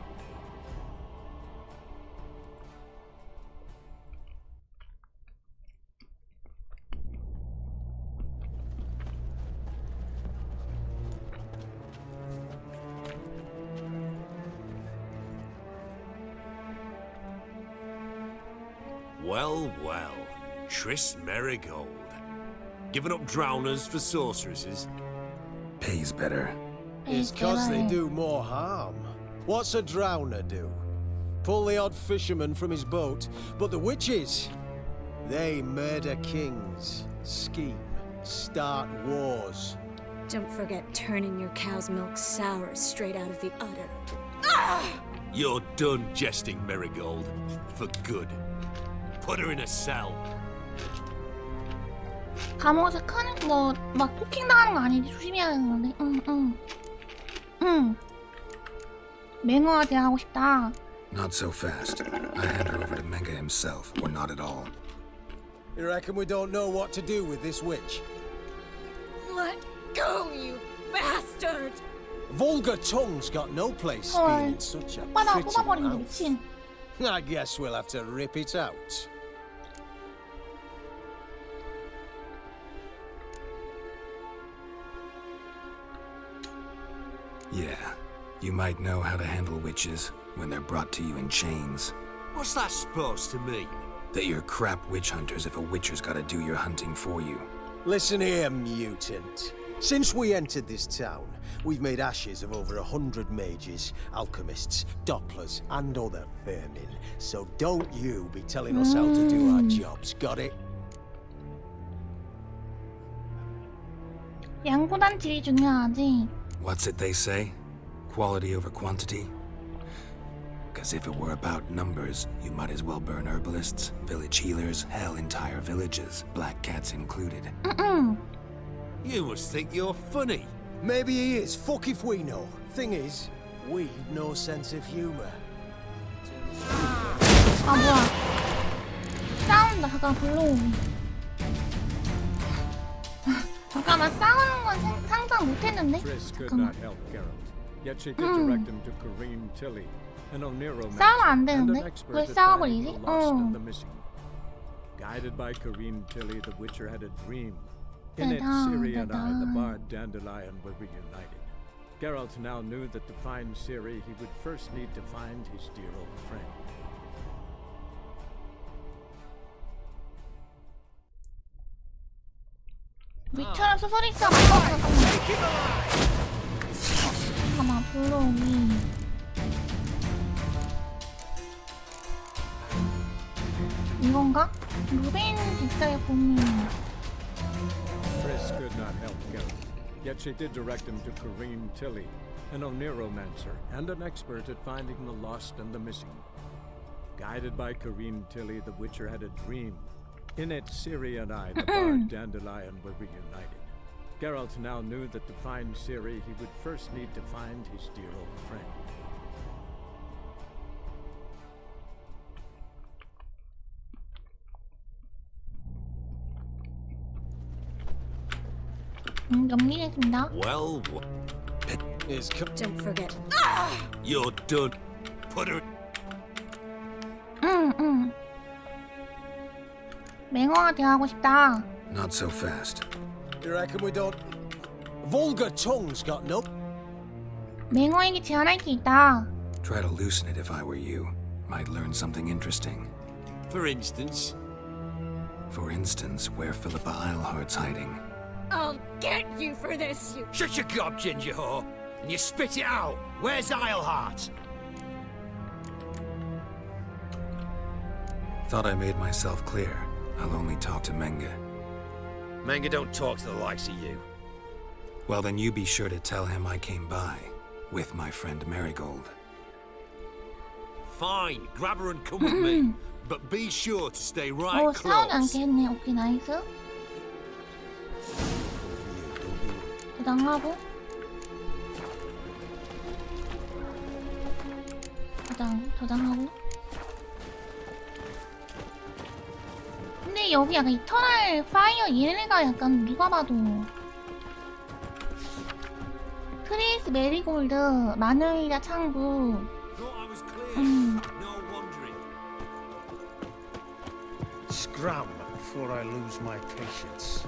Speaker 3: Well, well. Triss Marigold. Giving up drowners for sorceresses?
Speaker 4: Pays better.
Speaker 7: It's 'cause they do more harm. What's a drowner do? Pull the odd fisherman from his boat, but the witches, they murder kings, scheme, start wars.
Speaker 8: Don't forget turning your cow's milk sour straight out of the udder.
Speaker 3: You're done jesting, Marigold. For good. Put her in a cell.
Speaker 1: 감옥에서 큰 막 폭행 당하는 거 아니지? 조심해야 하는 건데. 맹어아재 하고 싶다.
Speaker 4: Not so fast. I hand her over to Menga himself, or not at all.
Speaker 7: You reckon we don't know what to do with this witch?
Speaker 8: Let go, you bastard!
Speaker 7: Vulgar tongue's got no place being in such a
Speaker 1: 오빠나
Speaker 7: pretty
Speaker 1: 뽑아버리는
Speaker 7: mouth.
Speaker 1: 미친.
Speaker 7: I guess we'll have to rip it out.
Speaker 4: Yeah, you might know how to handle witches when they're brought to you in chains.
Speaker 3: What's that supposed to mean?
Speaker 4: That you're crap witch hunters if a witcher's gotta do your hunting for you.
Speaker 7: Listen here, mutant. Since we entered this town, we've made ashes of over 100 mages, alchemists, dopplers, and other vermin. So don't you be telling us how to do our jobs, got it?
Speaker 1: 양보단 질이 중요하지.
Speaker 4: What's it they say? Quality over quantity? Because if it were about numbers, you might as well burn herbalists, village healers, hell, entire villages, black cats included.
Speaker 11: You must think you're funny.
Speaker 7: Maybe he is. Fuck if we know. Thing is, we've no sense of humor.
Speaker 1: 아 뭐야 싸운다. 잠깐 불러오기. 잠깐만 싸우는 건 상상 못했는데?
Speaker 2: Triss could
Speaker 1: 잠깐만
Speaker 2: not help Geralt, yet she did direct him to Kareem Tilly, an Oneromancer
Speaker 1: 싸우면 안
Speaker 2: and an
Speaker 1: 되는데?
Speaker 2: expert
Speaker 1: 왜
Speaker 2: at finding
Speaker 1: 싸워버리지?
Speaker 2: the lost and the missing. Guided by Kareem Tilly, the Witcher had a dream. In it, Ciri and I, the bard Dandelion, were reunited. Geralt now knew that to find Ciri, he would first need to find his dear old friend.
Speaker 1: 위처럼 소설 있어. 잠깐만 불러오기. 이건가? 루벤 집사의 고민.
Speaker 2: Triss could not help Geralt, yet she did direct him to Kareem Tilly, an Oneromancer and an expert at finding the lost and the missing. Guided by Kareem Tilly, the Witcher had a dream. In it, Ciri and I, the bard Dandelion, were reunited. Geralt now knew that to find Ciri, he would first need to find his dear old friend.
Speaker 1: 넘기겠습니다.
Speaker 11: Well,
Speaker 8: Don't forget.
Speaker 11: you're done. Put her.
Speaker 1: 맹어가 대하고 싶다.
Speaker 4: Not so fast.
Speaker 7: You reckon we don't... Vulgar tongues got no...
Speaker 1: 맹어에게 제안할 게 있다.
Speaker 4: Try to loosen it if I were you. Might learn something interesting.
Speaker 11: For instance,
Speaker 4: For instance, where Philippa Eilhart's hiding.
Speaker 8: I'll get you for this, you...
Speaker 11: shut your gob, ginger whore, and you spit it out. Where's Eilhart?
Speaker 4: Thought I made myself clear. I'll only talk to Menga.
Speaker 11: Manga don't talk to the likes of you.
Speaker 4: Well, then you be sure to tell him I came by. With my friend Marigold.
Speaker 11: Fine, grab her and come with me. But be sure to stay right
Speaker 1: 오, 싸우지
Speaker 11: close.
Speaker 1: 않겠네. 오케이, 나이스. 저장하고. 저장하고. 근데 여기 약간 이터널 파이어 얘네가 약간 누가 봐도 트리스 메리골드 마늘이라 창구.
Speaker 11: Thought I was clear. No wandering.
Speaker 7: Scram before I lose my patience.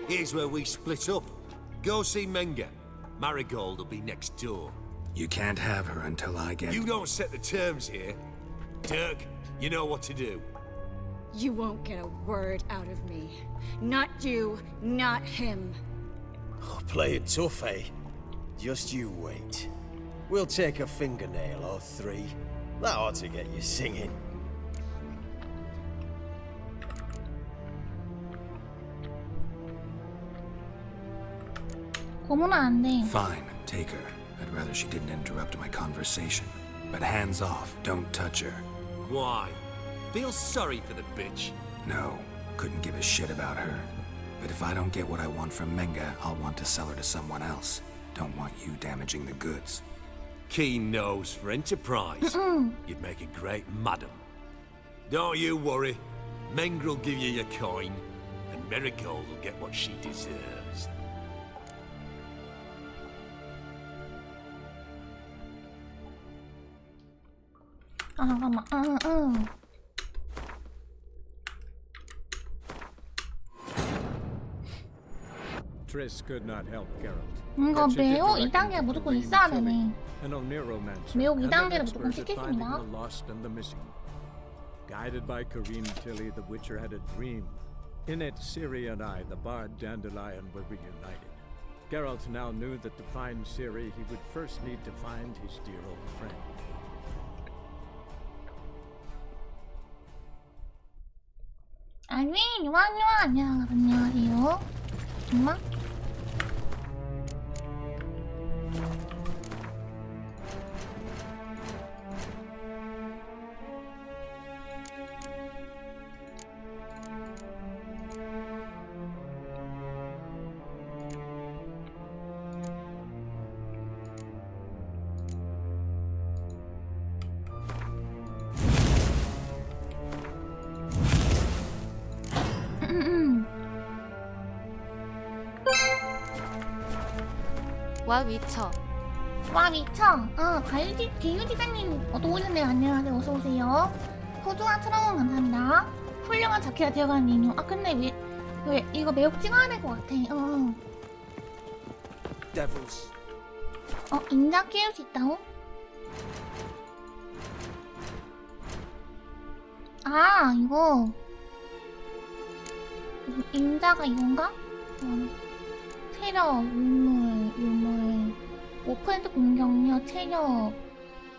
Speaker 11: Here's where we split up. Go see Menga. Marigold will be next door.
Speaker 4: You can't have her until I get...
Speaker 11: You don't set the terms here. Dirk, you know what to do.
Speaker 8: You won't get a word out of me. Not you, not him.
Speaker 7: Oh, play it tough, eh? Just you wait. We'll take a fingernail or three. That ought to get you singing.
Speaker 1: 고문은 안 돼.
Speaker 4: Fine, take her. I'd rather she didn't interrupt my conversation. But hands off, don't touch her.
Speaker 11: Why? Feel sorry for the bitch.
Speaker 4: No, couldn't give a shit about her. But if I don't get what I want from Menga, I'll want to sell her to someone else. Don't want you damaging the goods.
Speaker 11: Keen nose for enterprise. You'd make a great madam. Don't you worry. Mengrel will give you your coin, and Marigold will get what she deserves.
Speaker 1: 아, 잠깐만.
Speaker 2: Triss could not help Geralt.
Speaker 1: 이거
Speaker 2: Yet she did
Speaker 1: 매혹
Speaker 2: direct
Speaker 1: 2단계
Speaker 2: him to
Speaker 1: 무조건
Speaker 2: Kareem
Speaker 1: 있어야
Speaker 2: Tilly,
Speaker 1: 되네.
Speaker 2: an Oneromancer
Speaker 1: 매혹
Speaker 2: and an
Speaker 1: 2단계를 무조건
Speaker 2: expert at finding
Speaker 1: 찍겠습니다.
Speaker 2: the lost and the missing. Guided by Kareem Tilly, the Witcher had a dream. In it, Ciri and I, the bard Dandelion, were reunited. Geralt now knew that to find Ciri, he would first need to find his dear old friend.
Speaker 1: 아니, 안녕하세요. 엄마?
Speaker 12: 와 위쳐.
Speaker 1: 와 위쳐. 비유지사님 오셨네요. 안녕하세요. 어서 오세요. 소중한 트라운 감사합니다. 훌륭한 자켓가 되어가는 니뇨. 아 근데 왜 이거 매혹 찍어야 될 것 같아.
Speaker 6: Devils.
Speaker 1: 인자 끼울 수 있다고? 아 이거 인자가 이건가? 체력, 유물 5% 공격력, 체력,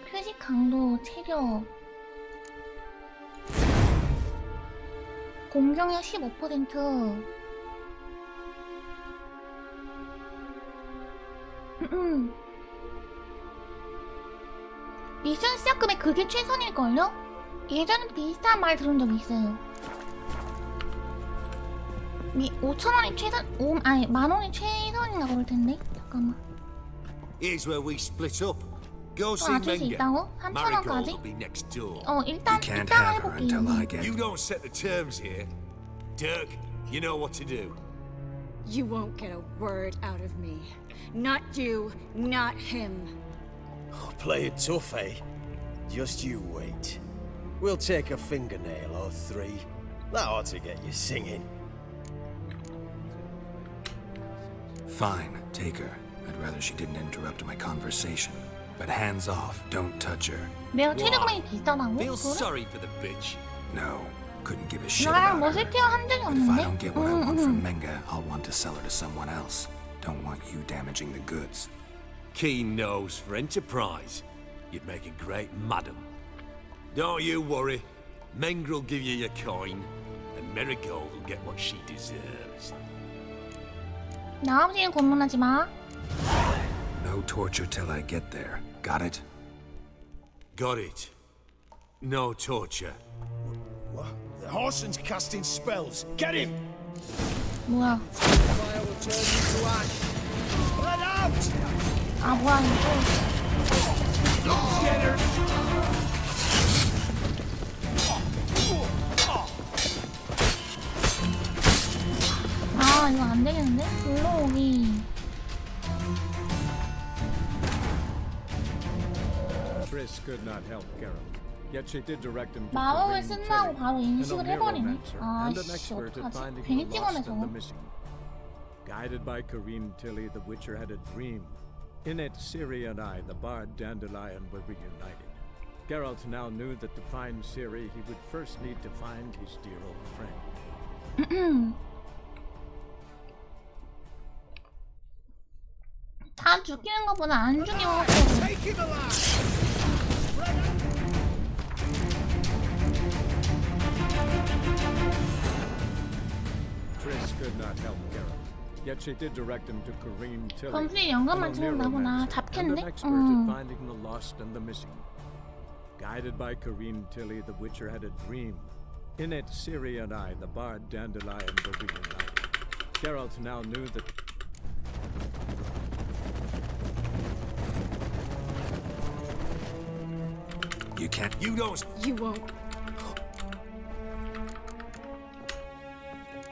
Speaker 1: 표식 강도, 체력 공격력 15%. 미션 시작금액 그게 최선일걸요? 예전에 비슷한 말 들은 적이 있어요. 5,000원이 최선, 10,000원이 최선인가 그럴 텐데. 잠깐만.
Speaker 11: Here's where we split up. Go see
Speaker 1: 아줄 수
Speaker 11: Menga.
Speaker 1: 있다고?
Speaker 11: Marigold
Speaker 1: 3,000원까지?
Speaker 11: will be next door.
Speaker 1: 일단
Speaker 4: You can't
Speaker 1: 이따가
Speaker 4: have her
Speaker 1: 해볼게.
Speaker 4: until I get.
Speaker 11: You don't set the terms here. Dirk, you know what to do.
Speaker 8: You won't get a word out of me. Not you, not him.
Speaker 7: Play it tough, eh? Just you wait. We'll take a fingernail or 3. That ought to get you singing.
Speaker 4: Fine, take her. I'd rather she didn't interrupt my conversation. But hands off, don't touch her.
Speaker 1: 내가 최저금액이 비싸다고?
Speaker 11: Feel
Speaker 1: 그래?
Speaker 11: sorry for the bitch.
Speaker 4: No, couldn't give a shit
Speaker 1: 나랑
Speaker 4: about
Speaker 1: 멋을
Speaker 4: her.
Speaker 1: 태워 한 적이
Speaker 4: But if I
Speaker 1: 없는데?
Speaker 4: don't get what I want from Menga, I'll want to sell her to someone else. Don't want you damaging the goods.
Speaker 11: Keen nose for enterprise. You'd make a great madam. Don't you worry. Mengrel will give you your coin, and Marigold will get what she deserves.
Speaker 1: 나 아버지는 고문하지 마.
Speaker 4: No torture till I get there. Got it?
Speaker 11: Got it. No torture.
Speaker 7: What? The Horson's casting spells. Get him!
Speaker 1: 뭐야?
Speaker 7: Fire will turn you to ash. Let out!
Speaker 1: 아 뭐야 이거? 아 이거 안 되겠는데? 불러오기.
Speaker 2: Triss could not help Geralt, yet she did direct him to
Speaker 1: 마법을
Speaker 2: Corinne
Speaker 1: 쓴다고
Speaker 2: Tilly,
Speaker 1: 바로
Speaker 2: an
Speaker 1: 인식을 해버리네.
Speaker 2: neuromancer and an
Speaker 1: 아씨
Speaker 2: expert at
Speaker 1: 어떡하지?
Speaker 2: finding
Speaker 1: 괜히
Speaker 2: the
Speaker 1: 찍어내
Speaker 2: lost and the
Speaker 1: 저거.
Speaker 2: missing. Guided by Corinne Tilly, the Witcher had a dream. In it, Ciri and I, the bard Dandelion, were reunited. Geralt now knew that to find Ciri, he would first need to find his dear old friend.
Speaker 1: 다 죽이는 것보다 안 죽이면 확실히.
Speaker 7: Take him alive!
Speaker 2: Triss could not help Geralt, yet she did direct him to Corinne Tilly,
Speaker 1: 검술이
Speaker 2: an
Speaker 1: 연금만 채운다구나.
Speaker 2: neuromancer and
Speaker 1: 잡겠네?
Speaker 2: an expert at finding the lost and the missing. Guided by Corinne Tilly, the Witcher had a dream. In it, Ciri and I, the bard Dandelion, were reunited. Geralt now knew that
Speaker 4: You can't.
Speaker 11: You don't.
Speaker 8: You won't.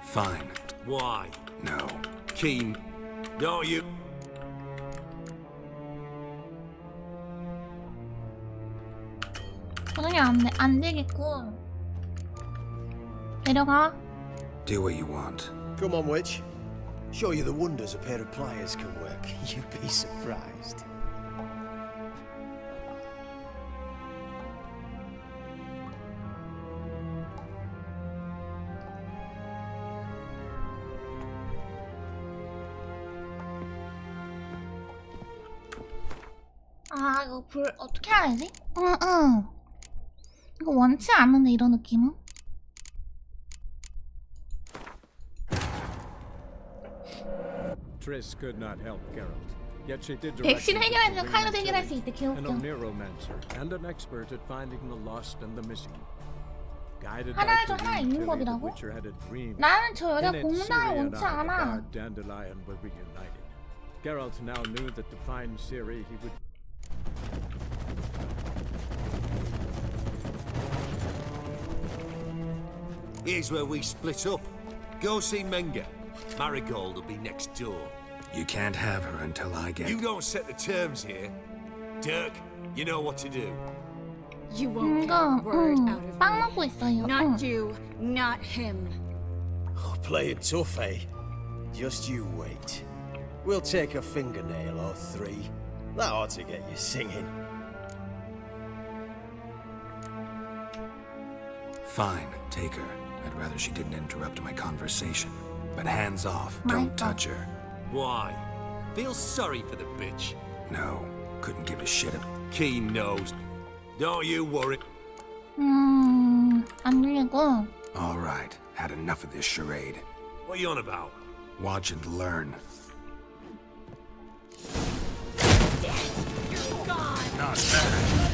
Speaker 4: Fine.
Speaker 11: Why?
Speaker 4: No.
Speaker 11: Keen. Don't you?
Speaker 1: 도전이 안 되겠고. 데려가.
Speaker 4: Do what you want.
Speaker 7: Come on, witch. Show you the wonders a pair of pliers can work. You'd be surprised.
Speaker 1: 아 이거 불 어떻게 해야 되지? 응. 이거 원치 않는데 이런 느낌은?
Speaker 2: Triss could not help Geralt, yet she did direct
Speaker 1: 백신
Speaker 2: him to
Speaker 1: 해결하면
Speaker 2: Corinne
Speaker 1: 칼로 해결할 수
Speaker 2: Tilly,
Speaker 1: 있대.
Speaker 2: an
Speaker 1: 개웃겨.
Speaker 2: neuromancer and an expert at finding the lost and the missing. Guided
Speaker 1: 하나
Speaker 2: by
Speaker 1: 해줘, 하나
Speaker 2: Corinne
Speaker 1: 있는
Speaker 2: Tilly, the
Speaker 1: 법이라고?
Speaker 2: Witcher had a dream.
Speaker 1: 나는 저 여자
Speaker 2: In it,
Speaker 1: 고문당을
Speaker 2: Ciri and
Speaker 1: 원치
Speaker 2: I, the
Speaker 1: 않아.
Speaker 2: bard Dandelion, were reunited. Geralt now knew that to find Ciri, he would.
Speaker 11: Here's where we split up. Go see Menga. Marigold will be next door.
Speaker 4: You can't have her until I get...
Speaker 11: You don't set the terms here. Dirk, you know what to do.
Speaker 8: You won't get a word out of
Speaker 1: 빵
Speaker 8: me.
Speaker 1: 먹고 있어요.
Speaker 8: Not you, not him.
Speaker 7: Oh, play it tough, eh? Just you wait. We'll take a fingernail or three. That ought to get you singing.
Speaker 4: Fine, take her. I'd rather she didn't interrupt my conversation. But hands off,
Speaker 1: My
Speaker 4: don't
Speaker 1: God.
Speaker 4: touch her.
Speaker 11: Why? Feel sorry for the bitch.
Speaker 4: No, couldn't give a shit.
Speaker 11: Keen knows. Don't you worry.
Speaker 1: 안 들리고.
Speaker 4: All right, had enough of this charade.
Speaker 11: What are you on about?
Speaker 4: Watch and learn. Not bad.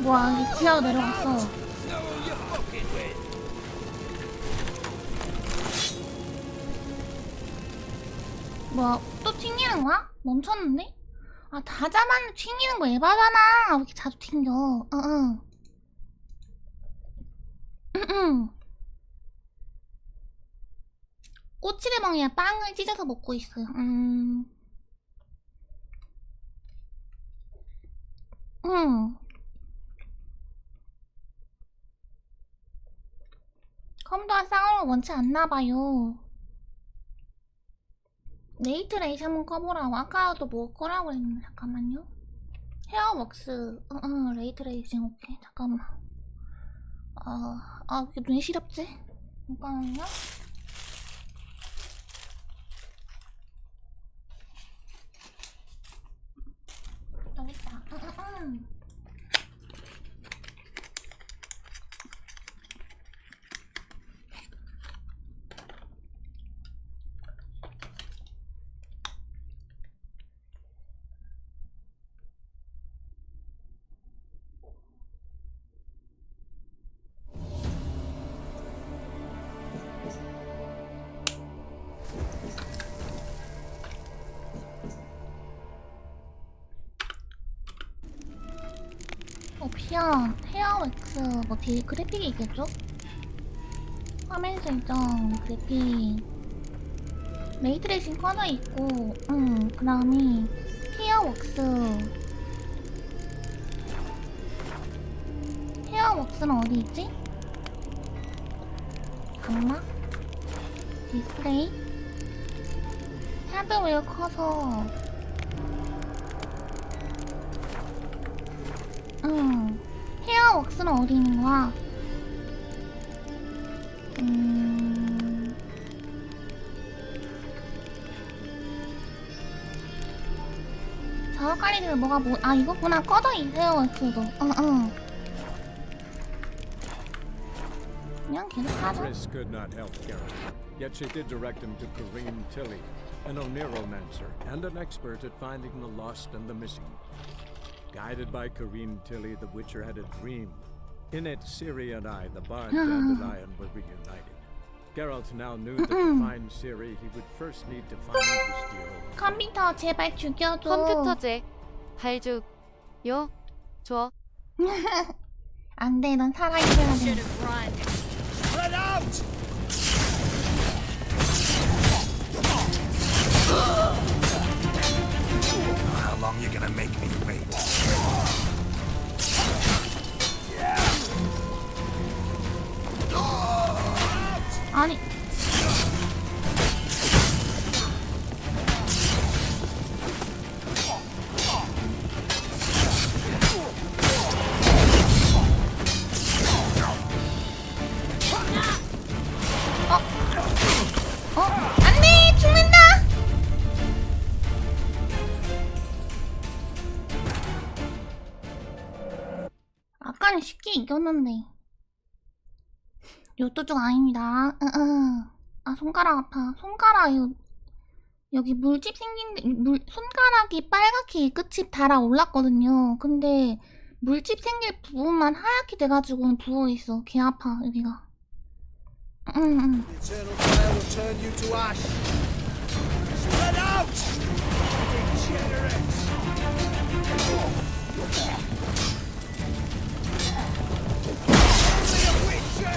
Speaker 1: 뭐야, 이게 지하로 내려갔어. 뭐야, 또 튕기는 거야? 멈췄는데? 아, 다 잡았는데 튕기는 거 에바잖아. 왜 이렇게 자주 튕겨? 꼬치레멍이야 빵을 찢어서 먹고 있어요. 컴퓨터와 싸움을 원치 않나봐요. 네이트레이시 한번 꺼보라고. 아까도 뭐 꺼라고 했는데 잠깐만요. 헤어웍스 레이트레이싱 오케이. 잠깐만. 왜 이렇게 눈이 시렵지? 잠깐만요. 여기 있다. 오피언, 헤어웍스, 뭐 뒤에 그래픽이 있겠죠? 화면 설정, 그래픽, 레이트레이싱 꺼져 있고, 그 다음에 헤어웍스는 어디 있지? 강막, 디스플레이, 하드웨어 커서, 헤어웍스는 어디 있는 거야? 저까리들 뭐가 뭐, 아, 이거구나. 꺼져 있 헤어웍스도. 그냥 계속 하자.
Speaker 2: Chris could not help Garrett, yet she did direct him to Kareem Tilly, an Oneromancer and an expert at finding the lost and the missing. Guided by Kareem Tilly, the Witcher had a dream. In it, Ciri and I, the Bard Dandelion, were reunited. Geralt now knew that to find Ciri, he would first need to find his dear old
Speaker 1: 컴퓨터 제발 죽여줘.
Speaker 12: 컴퓨터제 발 죽. 요. 줘.
Speaker 1: 안 돼, 넌 살아있어야 돼.
Speaker 6: Let out!
Speaker 4: How long you gonna make me wait?
Speaker 1: 이겼는데. 요또 쪽 아닙니다. 아, 손가락 아파. 손가락, 여기 물집 생긴, 손가락이 빨갛게 끝이 달아올랐거든요. 근데 물집 생길 부분만 하얗게 돼가지고 부어있어. 개 아파, 여기가.
Speaker 7: Eternal fire will turn you to ash. Spread out! Degenerates! Only a witcher!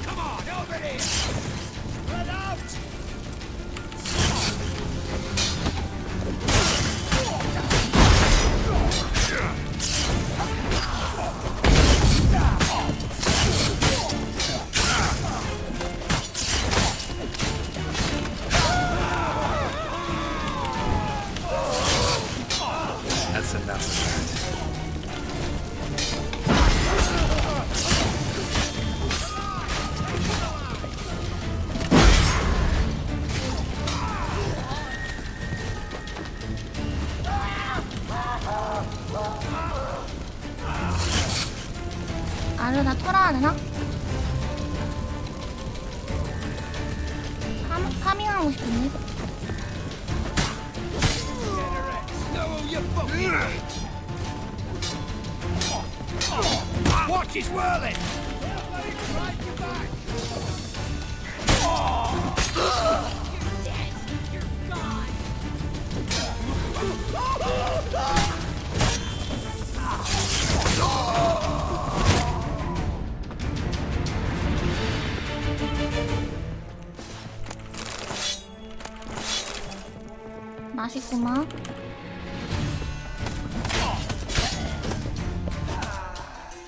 Speaker 7: Come on, over here! Spread out!
Speaker 4: That's enough of that.
Speaker 1: 알을 다 털어야 되나? 파밍하고 싶은데?
Speaker 11: Watch his whirling!
Speaker 1: 맛있구만.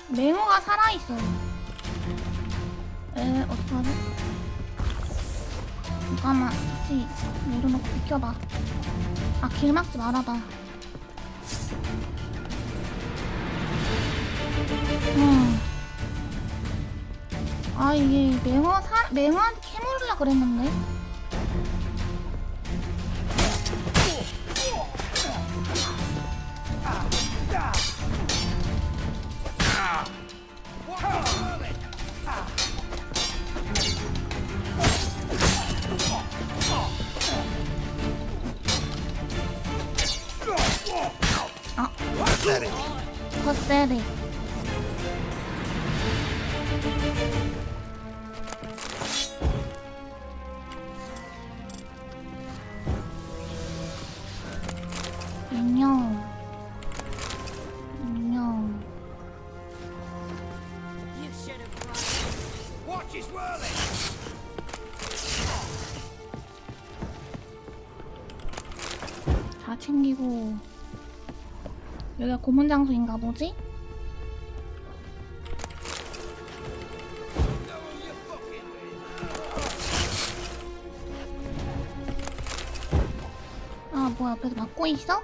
Speaker 1: 맹어가 살아있어. 어떡하지? 잠깐만, 혹시 내려놓고 비켜봐. 아, 길 막지 말아봐. 아, 이게 맹어한테 캐물으려 그랬는데? 퍼세리. 인형.
Speaker 11: Watch his whirling!
Speaker 1: 다 챙기고. 여기가 고문 장소인가 보지? 아, 뭐야, 앞에서 막고 있어?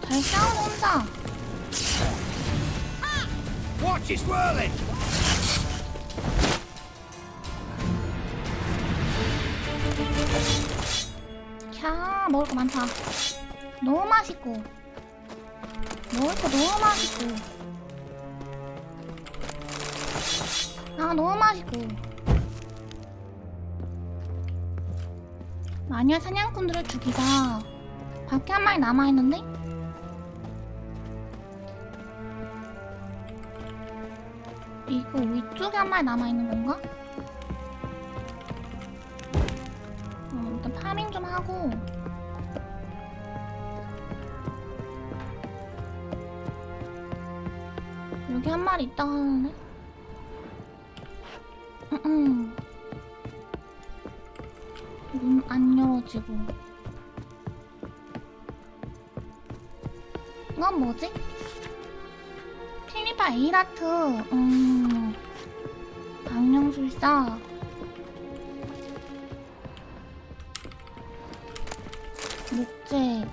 Speaker 1: 잘 싸워놓는다.
Speaker 11: Watch his whirling!
Speaker 1: 캬, 먹을 거 많다. 너무 맛있고. 먹을 거 너무 맛있고. 아, 너무 맛있고. 마녀 사냥꾼들을 죽이자. 밖에 한 마리 남아있는데? 이거 위쪽에 한 마리 남아있는 건가? 일단 파밍 좀 하고. 여기 한 마리 있다 하는데? 문 안 열어지고. 이건 뭐지? 필리파 에이라트. 방명술사. 목재.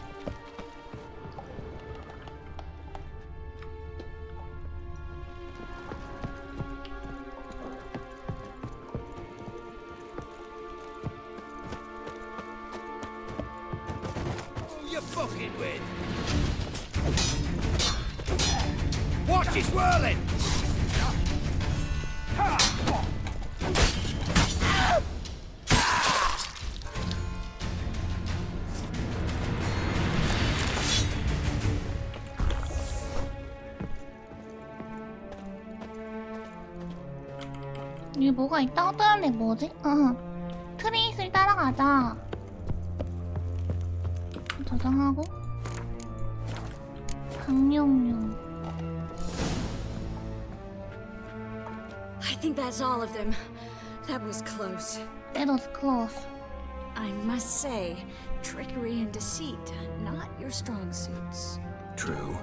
Speaker 11: Get it swirling!
Speaker 1: 여기 뭐가 있다고 뜨는데 뭐지? 트레이스를 따라가자. 저장하고 강령용.
Speaker 8: I think that's all of them. That was close.
Speaker 1: That was close.
Speaker 8: I must say, trickery and deceit, not your strong suits.
Speaker 4: True.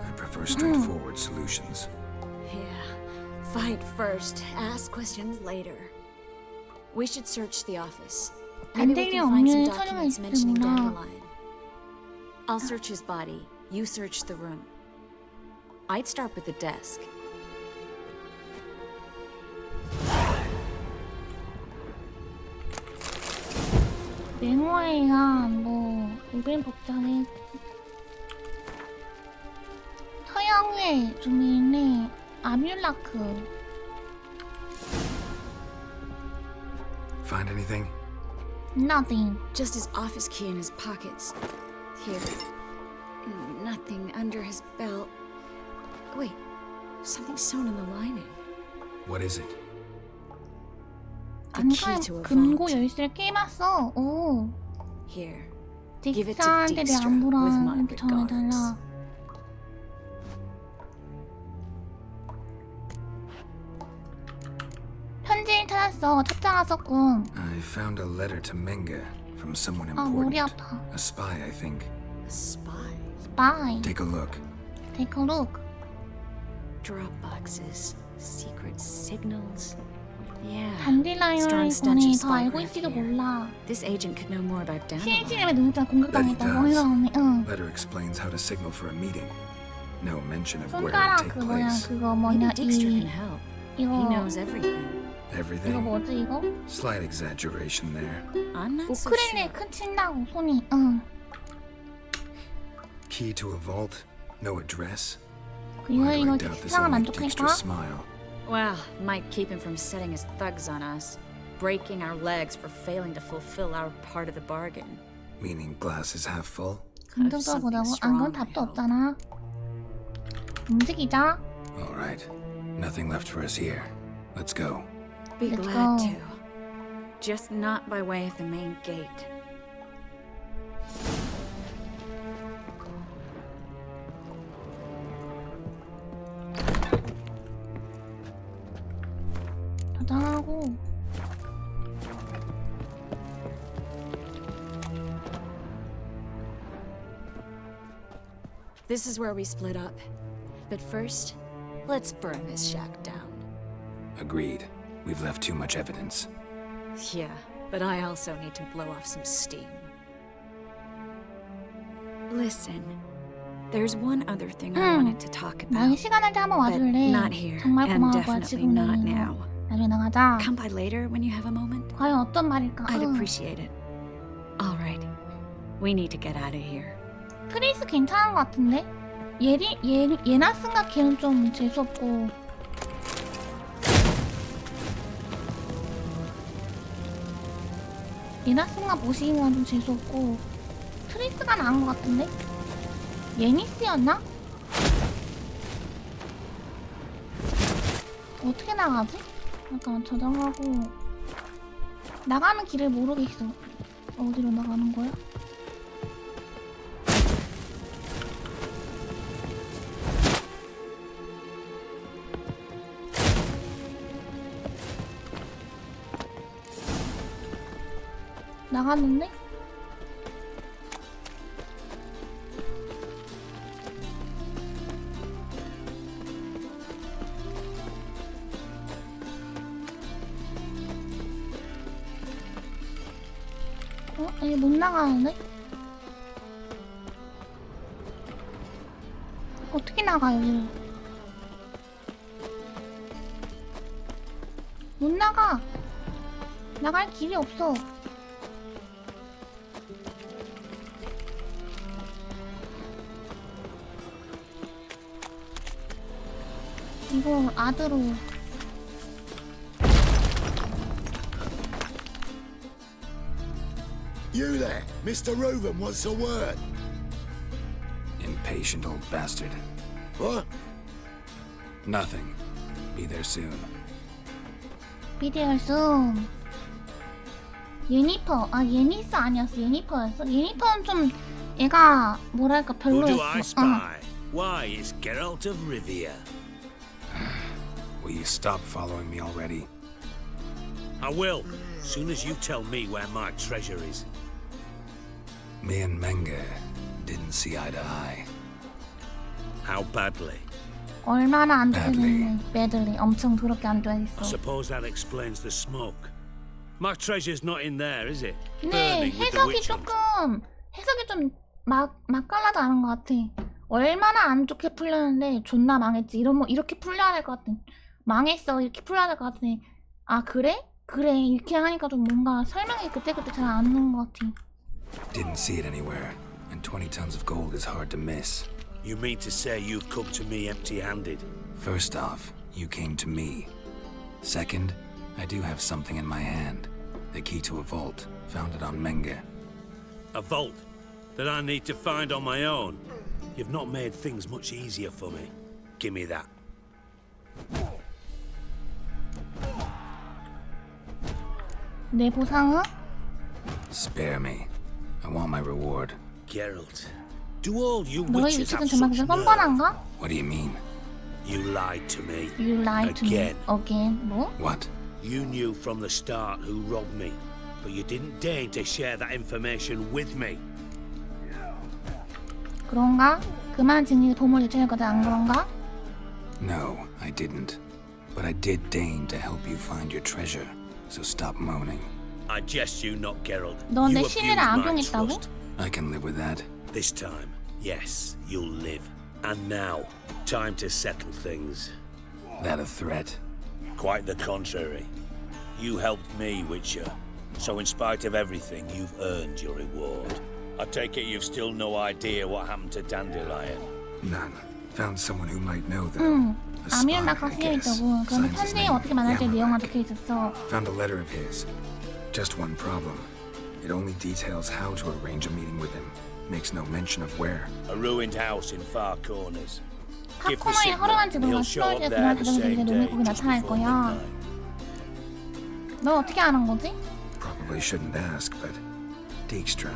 Speaker 4: I prefer straightforward solutions.
Speaker 8: Yeah. Fight first, ask questions later. We should search the office. Maybe we can find some documents mentioning Dandelion. I'll search his body. You search the room. I'd start with the desk.
Speaker 1: 맹호에 의한 의뢰인 복장의 서양의 주민의 아뮬라크.
Speaker 4: Find anything?
Speaker 1: Nothing.
Speaker 8: Just his office key in his pockets. Here. Nothing under his belt. Wait, something sewn in the lining.
Speaker 4: What is it?
Speaker 8: The key to a
Speaker 1: 금고
Speaker 8: vault.
Speaker 1: 열쇠를 깨봤어. 오.
Speaker 8: Here. Give it to
Speaker 1: 딕스한테 내
Speaker 8: Dijkstra with my
Speaker 1: 안부랑 전해달라.
Speaker 8: regards.
Speaker 1: 편지를 찾았어. 찾자가 썼군.
Speaker 4: I found a letter to Menga from someone
Speaker 1: 아, 머리
Speaker 4: important.
Speaker 1: 아파.
Speaker 4: A spy, I think.
Speaker 8: A spy.
Speaker 1: Spy.
Speaker 4: Take a look.
Speaker 1: Take a look.
Speaker 8: Drop boxes. Secret signals. Yeah.
Speaker 1: 단딜라이언을
Speaker 8: Strong
Speaker 1: 보내
Speaker 8: stench
Speaker 1: 더 알고
Speaker 8: spycraft
Speaker 1: 있지도
Speaker 8: here.
Speaker 1: 몰라.
Speaker 8: This agent could know more about Dandelion.
Speaker 1: CH님의 능력자 공격당했다. 정의가 없네. 응.
Speaker 4: Letter explains how to signal for a meeting. No mention of where it would
Speaker 1: 손가락
Speaker 4: take
Speaker 1: 그 뭐야
Speaker 4: place.
Speaker 1: 그거
Speaker 8: Maybe
Speaker 1: 뭐냐
Speaker 8: Dijkstra
Speaker 1: 이
Speaker 8: can help. He
Speaker 1: 이거
Speaker 8: knows everything.
Speaker 1: 이거
Speaker 4: Everything?
Speaker 1: 뭐지 이거?
Speaker 4: Slight exaggeration there.
Speaker 8: I'm not so
Speaker 1: 우크렐레
Speaker 8: sure.
Speaker 1: 큰 친다고 손이. 응.
Speaker 4: Key to a vault? No address?
Speaker 1: 이거
Speaker 4: Why do
Speaker 1: 이거
Speaker 4: I doubt this
Speaker 1: 식상을
Speaker 4: will make Dijkstra
Speaker 1: 만족할까?
Speaker 4: smile?
Speaker 8: Well, might keep him from setting his thugs on us, breaking our legs for failing to fulfill our part of the bargain.
Speaker 4: Meaning glass is half full?
Speaker 1: 긍정적으로 보자고? 안 그건 답도 없잖아. 움직이자.
Speaker 4: All right. Nothing left for us here. Let's go.
Speaker 8: Be
Speaker 1: Let's
Speaker 8: glad
Speaker 1: go.
Speaker 8: to. Just not by way of the main gate.
Speaker 1: 저장하고.
Speaker 8: This is where we split up. But first, let's burn this shack down.
Speaker 4: Agreed. We've left too much evidence.
Speaker 8: Yeah, but I also need to blow off some steam. Listen, there's one other thing I wanted to talk
Speaker 1: 나의
Speaker 8: about.
Speaker 1: 시간을 좀 한번
Speaker 8: But
Speaker 1: 와줄래?
Speaker 8: not here,
Speaker 1: 정말
Speaker 8: and
Speaker 1: 고마울 거야
Speaker 8: definitely
Speaker 1: 지금
Speaker 8: not
Speaker 1: 내가
Speaker 8: now.
Speaker 1: 나중에 나가자.
Speaker 8: Come by later when you have a moment.
Speaker 1: 과연 어떤 말일까?
Speaker 8: I'd
Speaker 1: 응.
Speaker 8: appreciate it. All right, we need to get out of here.
Speaker 1: 트레이스 괜찮은 것 같은데? 얘나 쓴가 걔는 좀 재수없고. 얘나 쓴가 보시기는 좀 재수없고. 트레이스가 나은 것 같은데? 예니스였나? 어떻게 나가지? 잠깐 저장하고. 나가는 길을 모르겠어. 어디로 나가는 거야? 나갔는데? 여기 못 나가는데? 어떻게 나가 여기를? 못 나가. 나갈 길이 없어. 이거 아드로.
Speaker 3: You there, Mr. Roven wants a word.
Speaker 4: Impatient old bastard.
Speaker 3: What?
Speaker 4: Nothing. Be there soon.
Speaker 1: 비디얼스. 예니퍼. 아 예니스 아니었어. 예니퍼였어. 예니퍼는 좀 얘가 뭐랄까
Speaker 11: Who do
Speaker 1: 별로였어.
Speaker 11: I spy? Why, it's Geralt of Rivia.
Speaker 4: Will you stop following me already?
Speaker 11: I will, soon as you tell me where my treasure is.
Speaker 4: Me and Menge didn't see eye to eye.
Speaker 11: How badly?
Speaker 1: 얼마나 안 좋게 됐네. 배들리 엄청 더럽게 안 돼
Speaker 11: I
Speaker 1: 있어.
Speaker 11: suppose that explains the smoke. My treasure's not in there, is it?
Speaker 1: 네,
Speaker 11: Burning with the
Speaker 1: 해석이
Speaker 11: witch hunt.
Speaker 1: 조금 해석이 좀 맛깔나지 않은 것 같아. 얼마나 안 좋게 풀렸는데 존나 망했지. 이렇게 풀려야 될 것 같아. 망했어 이렇게 풀려야 될 것 같아. 아 그래? 그래 이렇게 하니까 좀 뭔가 설명이 그때그때 잘 안 오는 것 같아.
Speaker 4: Didn't see it anywhere, and 20 tons of gold is hard to miss.
Speaker 11: You mean to say you've come to me empty-handed?
Speaker 4: First off, you came to me. Second, I do have something in my hand. The key to a vault, found it on Menge.
Speaker 11: A vault that I need to find on my own? You've not made things much easier for me. Give me that.
Speaker 1: 내 보상은?
Speaker 4: Spare me. I want my reward.
Speaker 11: Geralt, do all you
Speaker 1: 너의
Speaker 11: witches have
Speaker 1: 위치는 정말
Speaker 11: such
Speaker 1: 그렇게
Speaker 11: nerve?
Speaker 1: 뻔뻔한가?
Speaker 4: What do you mean?
Speaker 11: You lied to me.
Speaker 1: You lied to me
Speaker 11: Again.
Speaker 1: again. 뭐?
Speaker 4: What?
Speaker 11: You knew from the start who robbed me, but you didn't deign to share that information with me.
Speaker 1: 그런가? 그만 증인의 도움을 요청할 거다 안 그런가?
Speaker 4: No, I didn't. But I did deign to help you find your treasure. So stop moaning.
Speaker 11: I jest you not, Geralt.
Speaker 1: 너
Speaker 11: You
Speaker 1: 내
Speaker 11: abused
Speaker 1: 신뢰를
Speaker 11: my
Speaker 1: 악용했다고?
Speaker 11: trust.
Speaker 4: I can live with that.
Speaker 11: This time, yes, you'll live. And now, time to settle things.
Speaker 4: That a threat?
Speaker 11: Quite the contrary. You helped me, Witcher. So in spite of everything, you've earned your reward. I take it you've still no idea what happened to Dandelion.
Speaker 4: None. Found someone who might know though. A spy,
Speaker 1: 아미르나가
Speaker 4: I
Speaker 1: 쓰여
Speaker 4: guess.
Speaker 1: 있다고. 그런데
Speaker 4: Signs his
Speaker 1: 편지에
Speaker 4: name.
Speaker 1: 어떻게 만날지 내용만
Speaker 4: Yammerback.
Speaker 1: 적혀 있었어.
Speaker 4: Found a letter of his. Just one problem. It only details how to arrange a meeting with him. Makes no mention of where.
Speaker 11: A ruined house in far corners. Give the
Speaker 1: 팝코너에
Speaker 11: signal,
Speaker 1: 허름한
Speaker 11: and
Speaker 1: 지도가
Speaker 11: he'll show
Speaker 1: 수월하게
Speaker 11: up
Speaker 1: 그날
Speaker 11: there the
Speaker 1: 가정에
Speaker 11: same
Speaker 1: 되게
Speaker 11: day,
Speaker 1: 눈에
Speaker 11: just
Speaker 1: 나타날
Speaker 11: before
Speaker 1: 거야.
Speaker 11: midnight.
Speaker 1: 너 어떻게 아는 거지?
Speaker 4: Probably shouldn't ask, but Dijkstra,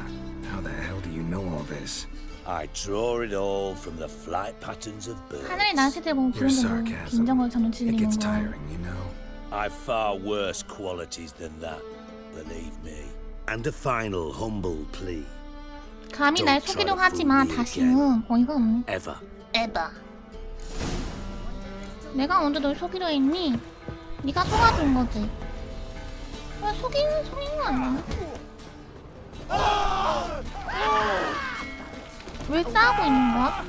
Speaker 4: how the hell do you know all this?
Speaker 11: I draw it all from the flight patterns of birds.
Speaker 1: 하늘의 날씨들 보면
Speaker 4: Your
Speaker 1: 부른데 뭐
Speaker 4: sarcasm.
Speaker 1: 긴장을 저는
Speaker 4: It
Speaker 1: 즐기는
Speaker 4: gets
Speaker 1: 거.
Speaker 4: tiring, you know.
Speaker 11: I've far worse qualities than that, believe me. And a final humble plea.
Speaker 1: 감히 날
Speaker 11: Don't try
Speaker 1: 속이려고
Speaker 11: to
Speaker 1: 하지
Speaker 11: fool
Speaker 1: 마.
Speaker 11: me
Speaker 1: 다시는 어이가 없네.
Speaker 11: Ever.
Speaker 1: 에바. 내가 언제 널 속이려 했니? 네가 속아준 거지. 왜 속이는 거 아니야? 왜 싸우고 있는 거야?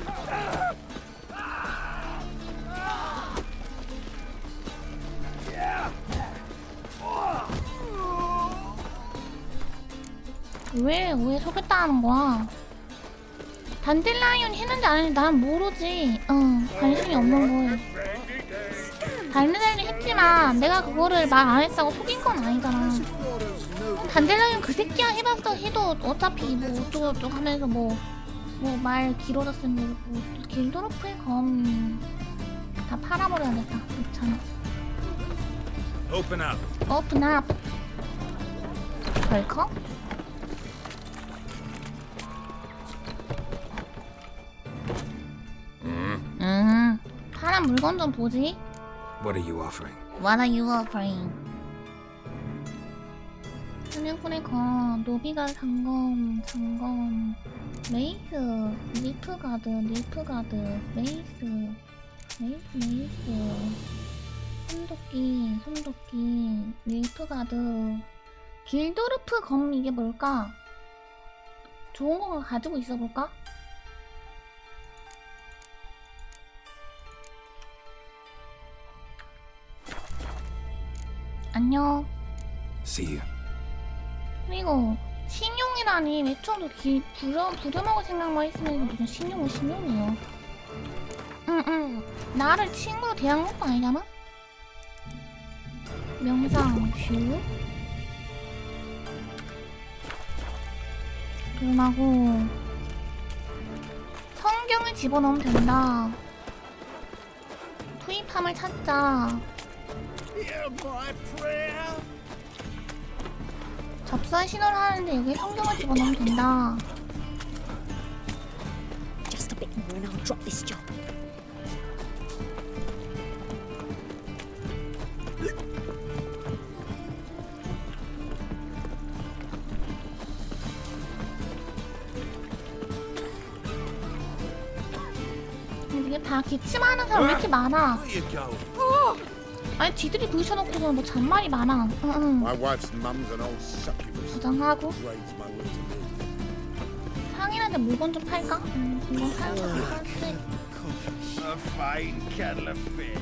Speaker 1: 왜 속였다 하는 거야? 단델라이온이 했는지 안 했는지 난 모르지. 관심이 없는 거에. 단델라이온이 했지만 내가 그거를 말 안 했다고 속인 건 아니잖아. 단델라이온 그 새끼야 해봤어 해도 어차피 뭐 어쩌고저쩌고 하면서 뭐 말 길어졌으면 뭐 길도르프의 검 다 팔아버려야겠다. 귀찮아.
Speaker 11: Open up.
Speaker 1: Open up. 웰컴? 파란 물건 좀 보지.
Speaker 4: What are you offering?
Speaker 1: What are you offering? 사냥꾼의 검, 노비가 상검, 메이스, 닐프가드, 메이스, 손도끼, 닐프가드, 길도르프 검 이게 뭘까? 좋은 거 가지고 있어볼까? 안녕.
Speaker 4: See you.
Speaker 1: 그리고 신용이라니 외쳐도 부려먹을 생각만 했으면 무슨 신용이에요. 나를 친구로 대한 것도 아니잖아? 명상 뷰. 그러고 성경을 집어넣으면 된다. 투입함을 찾자. 접선 신호를 하는데 여기 성경을 집어넣으면 된다.
Speaker 8: Just a bit more and I'll drop this job.
Speaker 1: 이게 다 기침하는 사람 왜 이렇게 많아? 아니 지들이 부딪혀놓고서 뭐 잔말이 많아.
Speaker 13: My wife's mum's an old succubus.
Speaker 1: 부정하고
Speaker 13: Grades my way to me.
Speaker 1: 상인한테 물건 좀 팔까? 물건 팔고 팔지.
Speaker 13: A fine kettle of fish.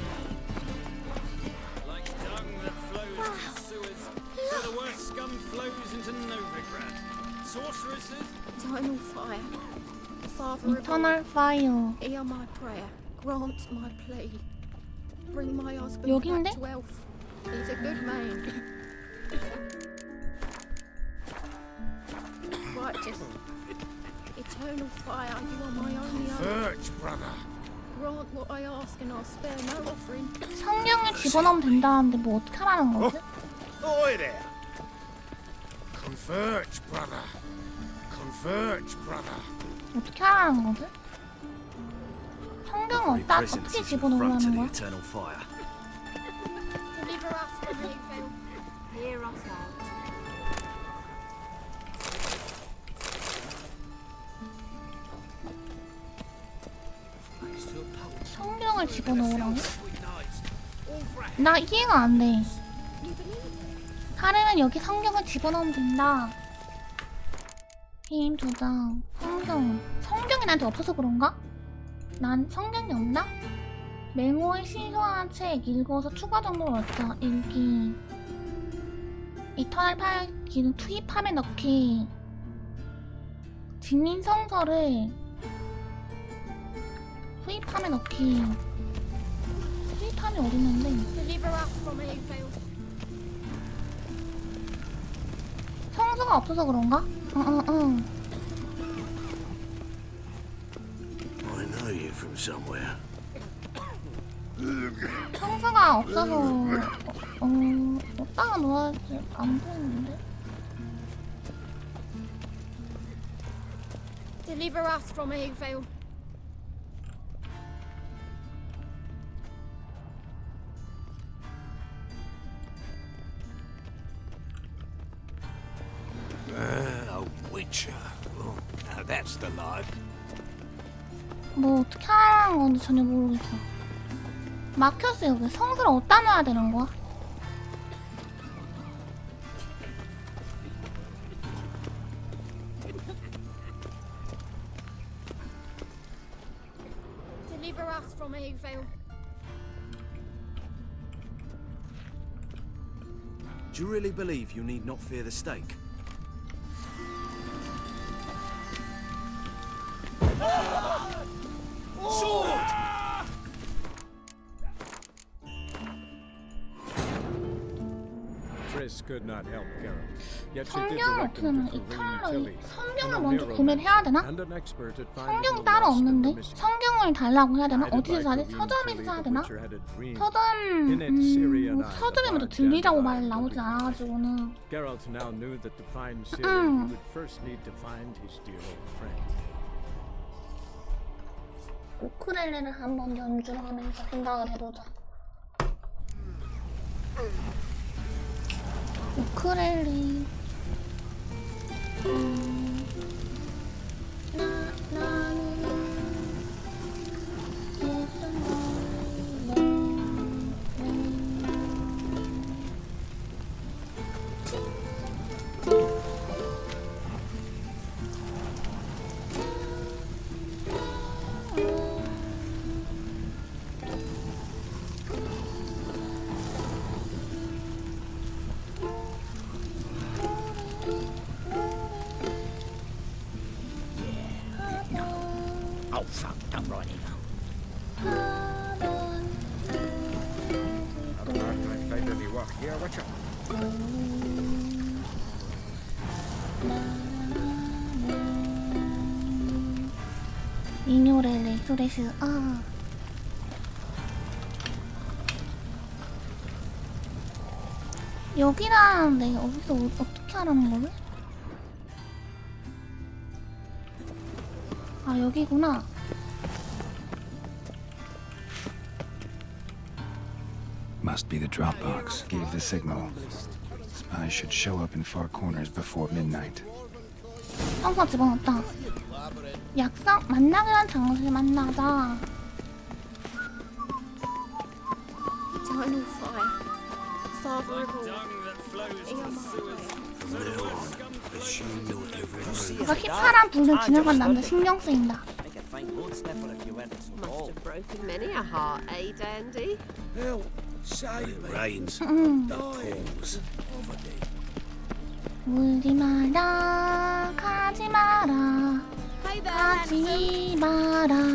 Speaker 10: Like dung that flows into sewers, so the worst scum flows into Novigrad. Sorceresses.
Speaker 14: Eternal fire. Father of
Speaker 1: Eternal fire.
Speaker 14: hear my prayer. Grant my plea. Bring my husband
Speaker 1: 여긴데?
Speaker 14: back to health. He's a good man. Righteous. Eternal fire, you are my only hope.
Speaker 13: Virge, brother.
Speaker 14: Grant what I ask and I'll spare no offering.
Speaker 1: 성경을 집어넣으면 된다는데 뭐 어떻게 하라는 거지?
Speaker 13: Oi there. Converge, brother. Converge, brother.
Speaker 1: 어떻게 하라는 거지? 성경 어디다 어떻게 집어넣으라는 거야?
Speaker 14: Deliver us from evil.
Speaker 8: Hear us out.
Speaker 1: 성경을 집어넣으라고? 나 이해가 안 돼. 하려면 여기 성경을 집어넣으면 된다. 게임 저장. 성경이 나한테 없어서 그런가? 난 성경이 없나? 맹호의 신선한 책 읽어서 추가 정보를 얻자. 읽기. 이터널 파일 기능 투입함에 넣기. 진인 성서를 투입함에 넣기. 투입함이 어딨는데?
Speaker 14: Deliver us from evil.
Speaker 1: 성서가 없어서 그런가? 응.
Speaker 3: I know you from somewhere.
Speaker 1: 성서가 없어서 어디다가 놓아야지 안 보이는데?
Speaker 14: Deliver us from evil.
Speaker 11: A witcher. Oh, now that's the life.
Speaker 1: 뭐 어떻게 하라는 건지 전혀 모르겠어. 막혔어. 여기 성서를 어디다 놔야 되는 거야?
Speaker 14: Deliver us from evil.
Speaker 6: Do you really believe you need not fear the stake?
Speaker 11: Sword!
Speaker 2: Triss could not help Geralt. Yet she did
Speaker 1: 성경을
Speaker 2: direct
Speaker 1: 어떻게
Speaker 2: him
Speaker 1: 하면
Speaker 2: to Karim
Speaker 1: 이탈로
Speaker 2: Tilly,
Speaker 1: 성경을
Speaker 2: an
Speaker 1: 먼저
Speaker 2: Onero
Speaker 1: 구매를 해야 되나?
Speaker 2: and an expert at finding
Speaker 1: 성경이
Speaker 2: the
Speaker 1: 따로
Speaker 2: lost and the
Speaker 1: 없는데?
Speaker 2: missing.
Speaker 1: 성경을 달라고 해야 되나?
Speaker 2: Guided
Speaker 1: 어디서
Speaker 2: by
Speaker 1: 사야 돼?
Speaker 2: Karim
Speaker 1: 서점에서
Speaker 2: Tilly,
Speaker 1: 사야
Speaker 2: the
Speaker 1: 되나?
Speaker 2: Witcher had a dream.
Speaker 1: 서점
Speaker 2: In its Syrian eye,
Speaker 1: 서점에
Speaker 2: the
Speaker 1: 먼저
Speaker 2: bard
Speaker 1: 들리라고 말
Speaker 2: Dandelion
Speaker 1: 나오지
Speaker 2: would be
Speaker 1: 않아가지고는
Speaker 2: Geralt now knew that to find Ciri, he would first need to find his dear old friend.
Speaker 1: 우크렐레를 한번 연주하면서 생각을 해보자. 우크렐레. 니뇨렐레 소레스. 아. 여기라는데 여기서 어떻게 하라는 거를? 아 여기구나.
Speaker 4: Must be the drop box. Gave the signal. Spies should show up in far corners before midnight.
Speaker 1: 성서 집어넣었다. 약속 만나기로 한 장소를 만나자.
Speaker 14: Eternal fire. Father of all.
Speaker 1: 이거 힙하란 불을 지나간 남자 신경 쓰인다.
Speaker 14: Must have broken many a heart, eh, Dandy?
Speaker 3: It rains. It pours.
Speaker 1: 울지 마라, 가지 마라, 가지 말아라.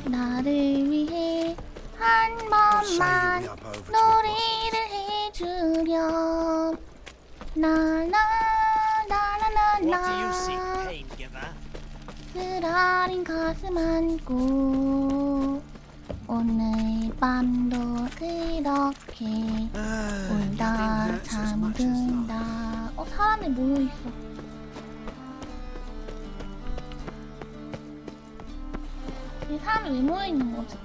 Speaker 1: 나를 위해 한 번만 노래를 해주렴. 나나나나나나. 쓰라린 가슴 안고 오늘 밤도 그렇게 울다 잠든다. 사람이 모여있어. 이 사람이 왜 모여있는 거지?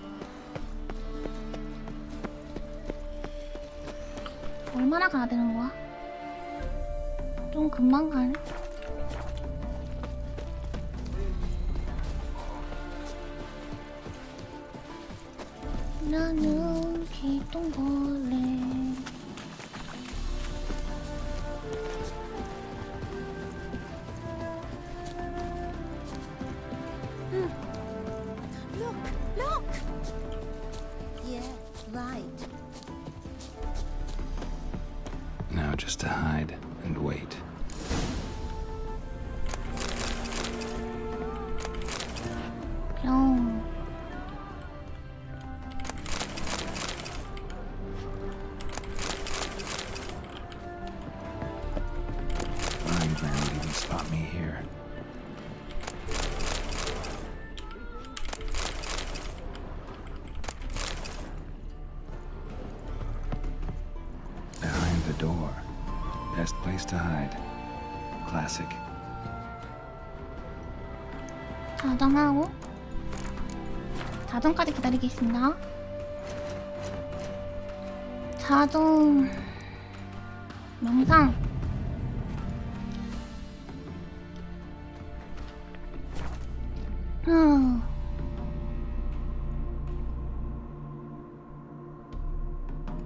Speaker 1: 얼마나 가야 되는 거야? 좀 금방 가네? 나는 기똥벌레.
Speaker 14: Look! Yeah, right.
Speaker 4: Now just to hide and wait.
Speaker 1: 뿅.
Speaker 4: Blind man would even spot me here. Behind the door. Best place to hide. Classic.
Speaker 1: 자정하고 자정까지 기다리겠습니다. 자정 명상.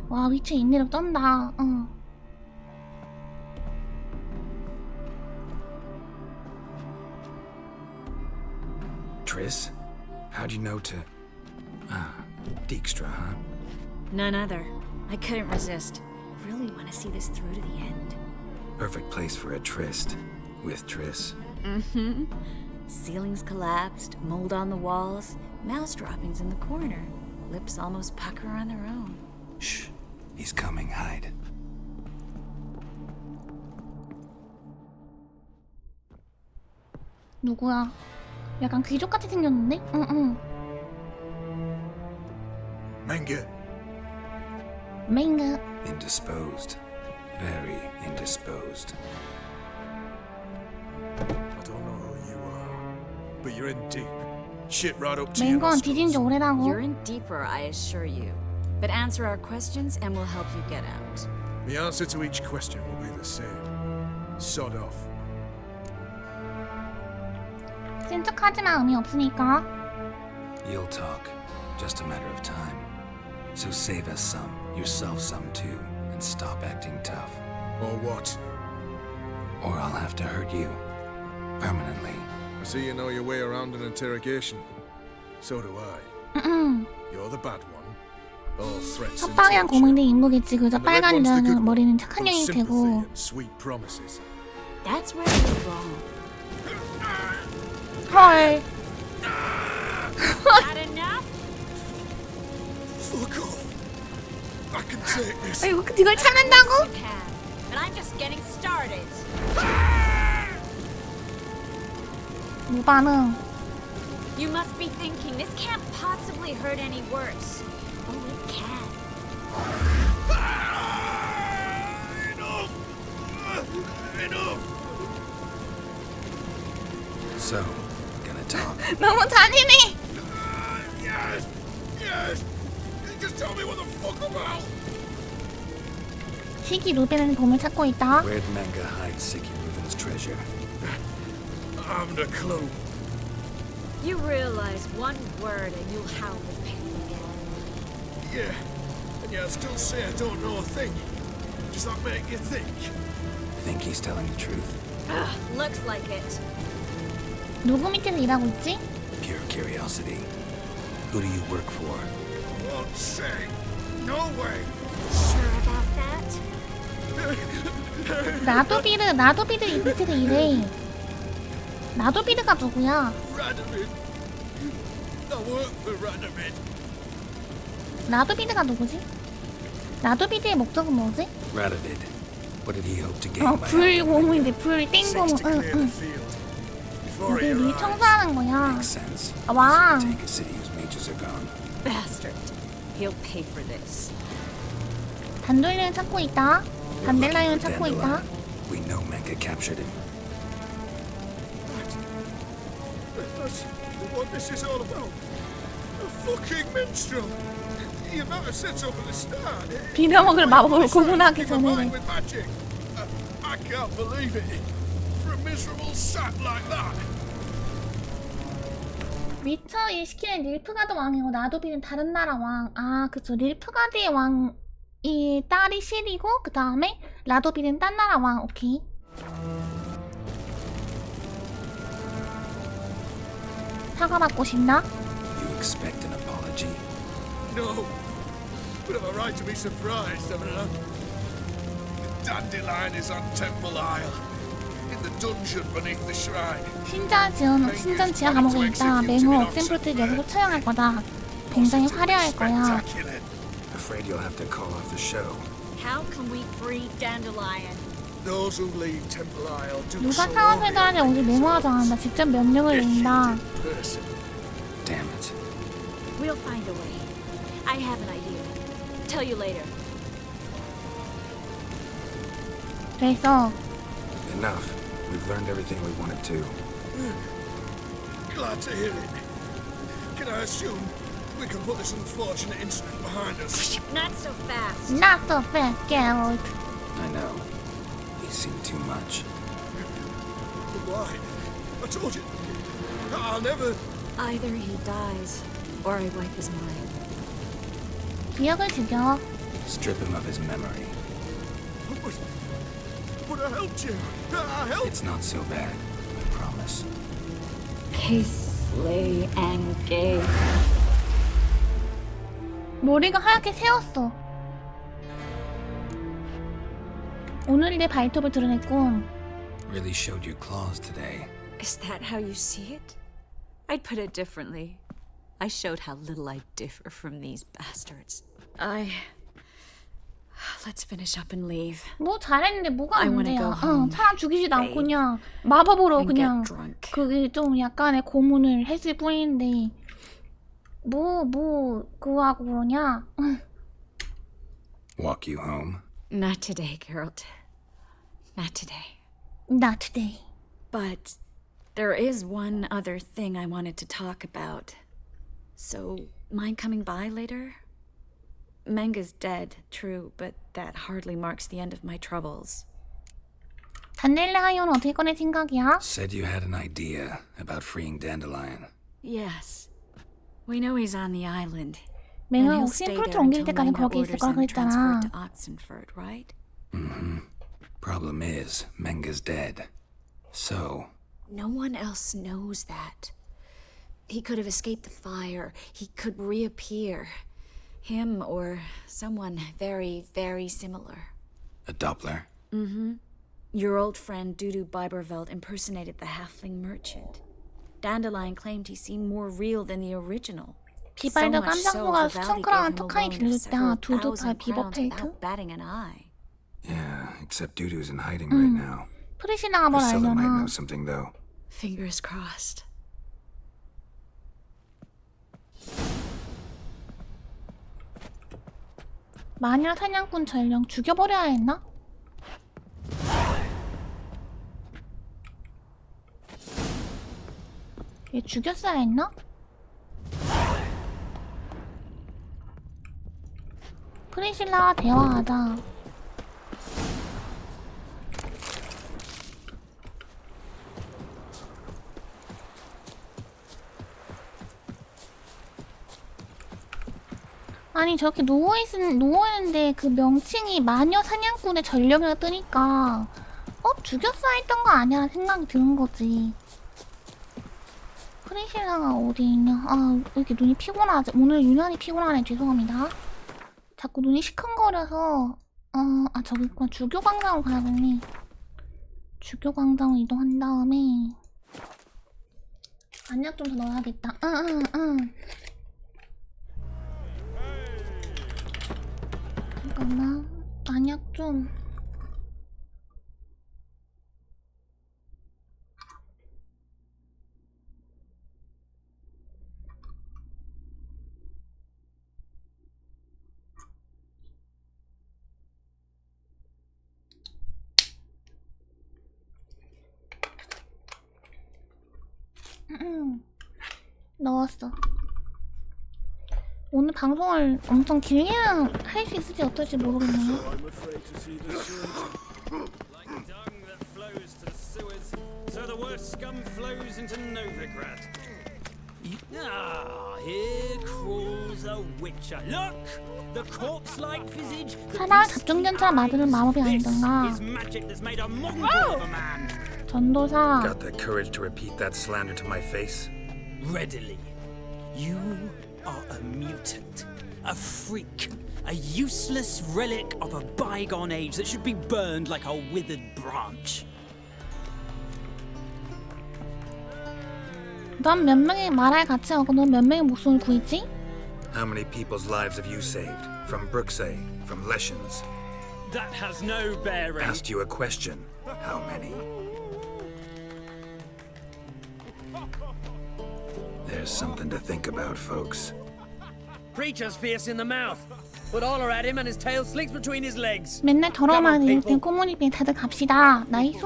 Speaker 1: 와 위쳐 인내력 쩐다.
Speaker 4: Triss? How'd you know to... Ah, Dijkstra, huh?
Speaker 8: None other. I couldn't resist. Really want to see this through to the end.
Speaker 4: Perfect place for a tryst. With Triss.
Speaker 8: Mm-hmm. Ceilings collapsed, mold on the walls, mouse droppings in the corner. Lips almost pucker on their own.
Speaker 4: Shh. He's coming. Hide.
Speaker 1: 누구야? 약간 귀족같이 생겼는데? 응.
Speaker 4: Manga.
Speaker 1: Manga.
Speaker 4: Indisposed. Very indisposed.
Speaker 13: I don't know who you are, but you're in deep. Shit right up to your
Speaker 1: 맹건 뒤진 지 오래라고.
Speaker 8: You're in deeper, I assure you. But answer our questions and we'll help you get out.
Speaker 13: The answer to each question will be the same. Sod off.
Speaker 1: 센 척하지마. 의미 없으니까.
Speaker 4: You'll talk. Just a matter of time. So save us some, yourself some too, and stop acting tough.
Speaker 13: Or what?
Speaker 4: Or I'll have to hurt you. Permanently.
Speaker 13: I see you know your way around an interrogation. So do I. You're the bad one. All threats and
Speaker 1: 협박이랑 고문대 인물이지. 그저
Speaker 13: And the red one's the
Speaker 1: 빨간이라는
Speaker 13: good one.
Speaker 1: 머리는 착한
Speaker 13: Full of
Speaker 1: 년이
Speaker 13: sympathy
Speaker 1: 되고.
Speaker 13: and sweet promises.
Speaker 8: That's where you're wrong.
Speaker 1: 헐.
Speaker 8: Not enough?
Speaker 13: Fuck off. I can take this.
Speaker 1: 이걸 참는다고?
Speaker 8: And I'm just getting started.
Speaker 1: 무반응.
Speaker 8: You must be thinking this can't possibly hurt any worse. Oh, it can.
Speaker 13: Enough.
Speaker 4: So, gonna talk.
Speaker 1: 너무 잔인해.
Speaker 13: Yes. Just tell me what the fuck about.
Speaker 1: 시기 루벤은 봄을 찾고 있다.
Speaker 4: Where'd Manga hide Sicky Reuben's treasure?
Speaker 13: I haven't a clue.
Speaker 8: You realize one word and you'll howl with pain again.
Speaker 13: Yeah, and yet I still say I don't know a thing. Does that make you think?
Speaker 4: Think he's telling the truth?
Speaker 8: Looks like it.
Speaker 1: 누구 밑에서 일하고 있지?
Speaker 4: Pure curiosity. Who do you work for?
Speaker 13: Won't say. No way.
Speaker 8: Sure about that?
Speaker 1: 나도비드 이 밑에서 일해. 나도비드가 누구야?
Speaker 13: Radomir. I work for Radomir.
Speaker 1: 나도비드가 누구지? 나도비드의 목적은 뭐지?
Speaker 4: Radovid. What did he hope to gain by
Speaker 1: 불고문인데 땡고문. 응. 여기 일 청소하는 거야.
Speaker 4: Makes sense.
Speaker 1: 왕.
Speaker 4: Take a city whose mages are gone.
Speaker 8: Bastard. He'll pay for this.
Speaker 1: 단돌리는 찾고 있다. 단델라이는 찾고 있다.
Speaker 4: We know Manga captured him.
Speaker 13: That's what this is all about. A fucking minstrel. The amount of sets up at the start.
Speaker 1: 빌어먹을 마법을 구분하기 전에.
Speaker 13: With magic. I can't believe it. For a miserable sap like that.
Speaker 1: 위쳐 1 시키는 릴프가드 왕이고 나도비는 다른 나라 왕. 아 그쵸. 릴프가드의 왕이 딸이 실이고 그 다음에 라도비는 딴 나라 왕. 오케이. 사과받고 싶나?
Speaker 4: You expect an apology?
Speaker 13: No. But I'm right to be surprised, haven't I? The dandelion is on Temple Isle. In the dungeon beneath the shrine.
Speaker 1: 신전 지하 감옥에 있다. 맹호 옥센프로트를 여기서 처형할 거다. 굉장히 화려할 거야.
Speaker 4: Afraid you'll have to call off the show.
Speaker 8: How can we free Dandelion?
Speaker 13: Those who leave Temple Isle do
Speaker 1: 누가 사원회관에 오지 맹호가 정한다. 직접 명령을 내린다.
Speaker 4: Damn it.
Speaker 8: We'll find a way. I have an idea. Tell you later.
Speaker 1: 됐어.
Speaker 4: Enough. We've learned everything we wanted to.
Speaker 13: Glad to hear it. Can I assume we can put this unfortunate incident behind us?
Speaker 8: Not so fast.
Speaker 1: Not so fast, Geralt.
Speaker 4: I know. He's seen too much.
Speaker 13: But why? I told you. I'll never...
Speaker 8: Either he dies, or I wipe his mind.
Speaker 1: 기억을 죽여.
Speaker 4: Strip him of his memory.
Speaker 13: But I helped you. I helped.
Speaker 4: It's not so bad. I promise.
Speaker 8: Kiss, lay, and gay.
Speaker 1: 머리가 하얗게 새었어. 오늘 내 발톱을 드러냈군.
Speaker 4: Really showed your claws today.
Speaker 8: Is that how you see it? I'd put it differently. I showed how little I differ from these bastards. Let's finish up and leave.
Speaker 1: 뭐 잘했는데 뭐가
Speaker 8: I wanna
Speaker 1: 문제야.
Speaker 8: go home,
Speaker 1: 사람 죽이지도 않고 그냥 마법으로
Speaker 8: and
Speaker 1: 그냥
Speaker 8: get drunk.
Speaker 1: 그게 좀 약간의 고문을 했을 뿐인데 그거하고 그러냐?
Speaker 4: Walk you home?
Speaker 8: Not today, Geralt. Not today.
Speaker 1: Not today.
Speaker 8: But there is one other thing I wanted to talk about. So, mind coming by later? Manga's dead, true, but that hardly marks the end of my troubles.
Speaker 1: 단델라이언은 어떻게 꺼낼 생각이야?
Speaker 4: Said you had an idea about freeing Dandelion.
Speaker 8: Yes. We know he's on the island.
Speaker 1: 맹은
Speaker 8: And he'll stay there
Speaker 1: 옥센프로트 옮길
Speaker 8: until
Speaker 1: 때까지
Speaker 8: Manga
Speaker 1: 거기 있을
Speaker 8: orders
Speaker 1: 거라
Speaker 8: him transferred
Speaker 1: 그랬잖아.
Speaker 8: to Oxenford, right?
Speaker 4: Mm-hmm. Problem is, Menga's dead. So...
Speaker 8: No one else knows that. He could have escaped the fire. He could reappear. Him or someone very, very similar.
Speaker 4: A Doppler?
Speaker 8: Mm-hmm. Your old friend Dudu Biberveld impersonated the halfling merchant. Dandelion claimed he seemed more real than the original.
Speaker 1: 비발드 깜장수가 수천크라운 특한이 들릴 때야 두두발 비버펠트?
Speaker 4: Yeah, except Dudu's in hiding right now.
Speaker 1: 프리시나가 뭘
Speaker 4: Priscilla might
Speaker 1: 알려나?
Speaker 4: know something though.
Speaker 8: Fingers crossed.
Speaker 1: 마녀 사냥꾼 전령 죽여버려야 했나? 얘 죽였어야 했나? 프리실라와 대화하자. 아니 저렇게 누워있는데 그 명칭이 마녀 사냥꾼의 전령이라 뜨니까 죽였어야 했던 거 아니야 생각이 드는 거지. 프리실라가 어디 있냐? 아, 왜 이렇게 눈이 피곤하지? 오늘 유난히 피곤하네. 죄송합니다. 자꾸 눈이 시큰거려서 저기 있구나. 주교광장으로 가야겠네. 주교광장으로 이동한 다음에 안약 좀 더 넣어야겠다. 잠깐만. 안약 좀. 넣었어. 오늘 방송을 엄청 길게 할 수 있을지 어떨지 모르겠네요. 사나운 잡종견처럼 만드는 마법이 아니던가. 전도사.
Speaker 4: Got the courage to repeat that slander to my face?
Speaker 10: Readily. You are a mutant, a freak, a useless relic of a bygone age that should be burned like a withered branch.
Speaker 1: 넌 몇 명이 말할 가치가 없고 넌 몇 명의 목숨을 구했지?
Speaker 4: How many people's lives have you saved? From Brooksay, from Leshens?
Speaker 10: That has no bearing.
Speaker 4: Asked you a question. How many? There's something to think about, folks.
Speaker 15: Preacher's fierce in the mouth, but all are at him and his tail slicks between his legs.
Speaker 1: 맨날 더러워만 읽던 꼬무니비 다들 갑시다. 나이스.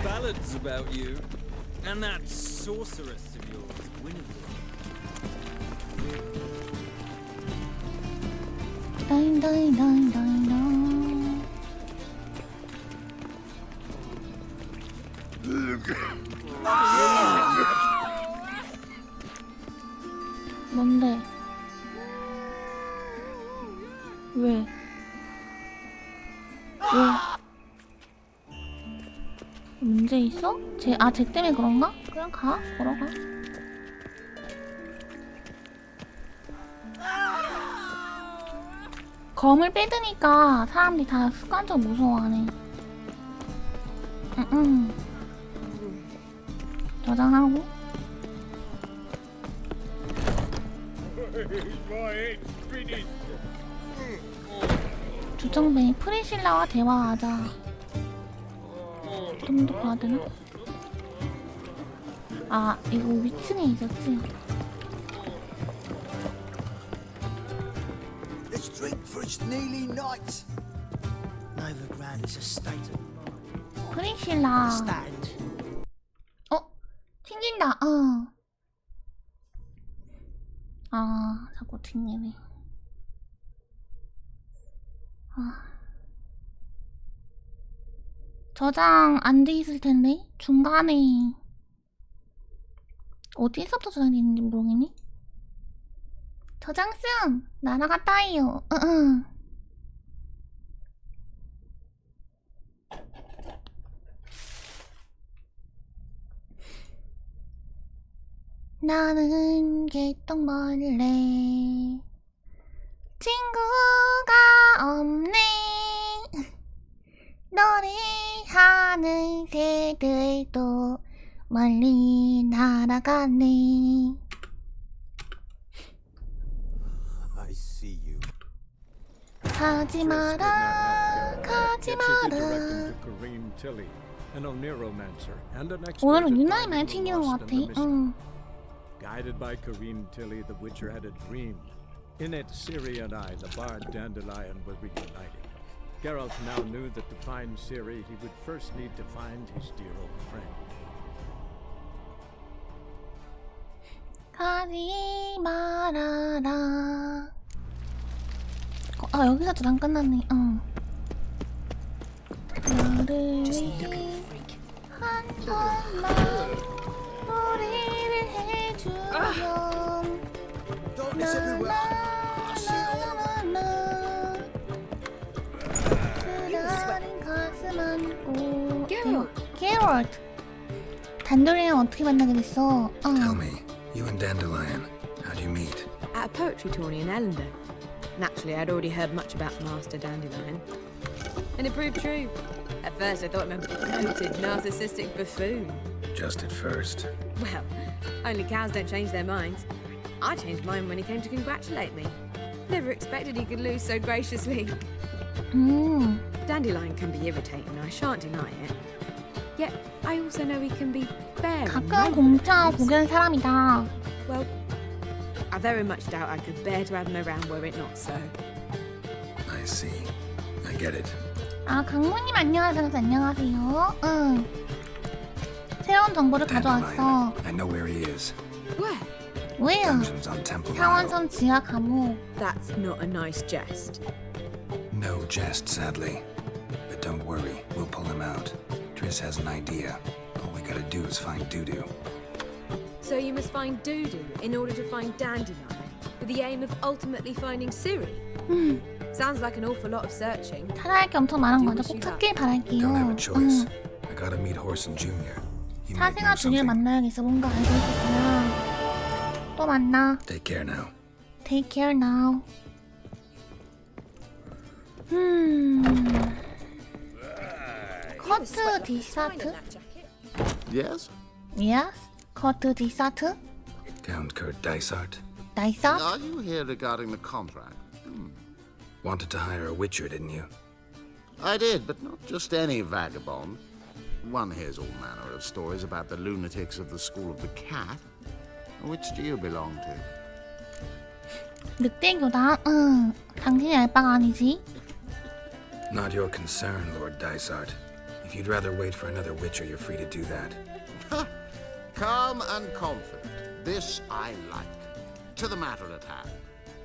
Speaker 10: Ballads about you and that sorceress of yours, Guinevere.
Speaker 1: 뭔데? 왜? 문제 있어? 쟤 때문에 그런가? 그냥 가. 걸어가. 검을 빼드니까 사람들이 다 습관적으로 무서워하네. 저장하고. 주정뱅이 프리실라와 대화하자. 좀 더 봐야 되나? 아, 이거 위층에 있었지.
Speaker 6: Let's drink for it's nearly night. Novigrad is a state of
Speaker 1: 프리실라. 튕긴다. 자꾸 튕기네. 저장 안 돼 있을 텐데 중간에 어디서부터 저장돼 있는지 모르겠니? 저장 씀 날아갔다요. 나는 개똥벌레 친구가 없네. 노래하는 새들도 멀리 날아가네. 가지 마라, 가지 마라. 오늘은 유난히 많이 튕기는 것 같아. 응.
Speaker 2: Guided by Corrine Tilly, the Witcher had a dream. In it, Ciri and I, the bard Dandelion, were reunited. Geralt now knew that to find Ciri, he would first need to find his dear old friend.
Speaker 1: 가지 말아라. 아, 여기서도 안 끝났네. 나를 위해 한 번만 노래를 해주렴. 나나나나나 그날은 가슴 안고. 게롤트. 단돌이랑 어떻게 만나게 됐어?
Speaker 4: Tell me, you and Dandelion, how'd you meet?
Speaker 16: At a poetry tourney in Ellender. Naturally, I'd already heard much about Master Dandelion. And it proved true. At first, I thought him a bloated, narcissistic buffoon.
Speaker 4: Just at first.
Speaker 16: Well, only cows don't change their minds. I changed mine when he came to congratulate me. Never expected he could lose so graciously. Dandelion can be irritating, I shan't deny it. Yet, I also know he can be very
Speaker 1: 가끔 공짜 고개는 사람이다.
Speaker 16: Well, I very much doubt I could bear to have him around were it not so.
Speaker 4: I see. I get it.
Speaker 1: 아, 강모님 안녕하세요. 안녕하세요. 응. 새로운 정보를 가져왔어.
Speaker 4: I know where he is.
Speaker 16: Where?
Speaker 1: Where?
Speaker 4: Dungeons on Temple
Speaker 1: 사원섬 지하 감옥.
Speaker 16: That's not a nice jest.
Speaker 4: No jest, sadly. But don't worry, we'll pull him out. Triss has an idea. All we gotta do is find Dudu.
Speaker 16: So you must find Dudu in order to find Dandelion, with the aim of ultimately finding Ciri? Sounds like an awful lot of searching.
Speaker 1: 찾아야 할 게 엄청 많은 거죠. 꼭 찾길 바랄게요.
Speaker 4: Don't have a choice. I gotta meet Horson Jr. He might know
Speaker 1: 사생아 주니를
Speaker 4: something.
Speaker 1: 만나야겠어. 뭔가 알고 있겠구나. 또 만나.
Speaker 4: Take care now.
Speaker 1: Take care now. 커트 디사트?
Speaker 13: Yes?
Speaker 1: Yes? 커트 디사트?
Speaker 4: Count Kurt Dysart.
Speaker 1: Dysart?
Speaker 13: Are you here regarding the contract?
Speaker 4: Wanted to hire a witcher, didn't you?
Speaker 13: I did, but not just any vagabond. One hears all manner of stories about the lunatics of the School of the Cat. Which do you belong to?
Speaker 1: 늑대교다? 응. 당신이 알바가 아니지?
Speaker 4: Not your concern, Lord Dysart. If you'd rather wait for another witcher, you're free to do that.
Speaker 13: Calm and confident. This I like. To the matter at hand.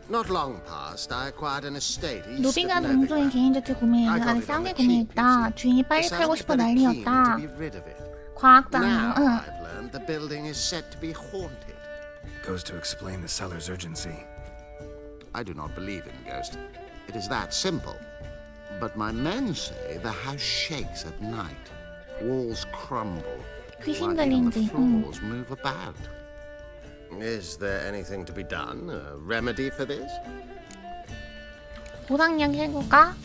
Speaker 13: Not long past, I acquired an estate east of
Speaker 1: 노비가 동조인 개인 주택 구매했는데 아주 싸게 구매했다. 주인이 빨리 팔고 싶어 난리였다. 과학자네요.
Speaker 13: Now I've learned the building is said to be haunted.
Speaker 4: Goes to explain the seller's urgency.
Speaker 13: I do not believe in ghosts. It is that simple. But my men say the house shakes at night. Walls crumble.
Speaker 1: 귀신
Speaker 13: While even the
Speaker 1: 들린지.
Speaker 13: floors move about. Is there anything to be done? A remedy for this?
Speaker 1: 보상 이야기 해볼까?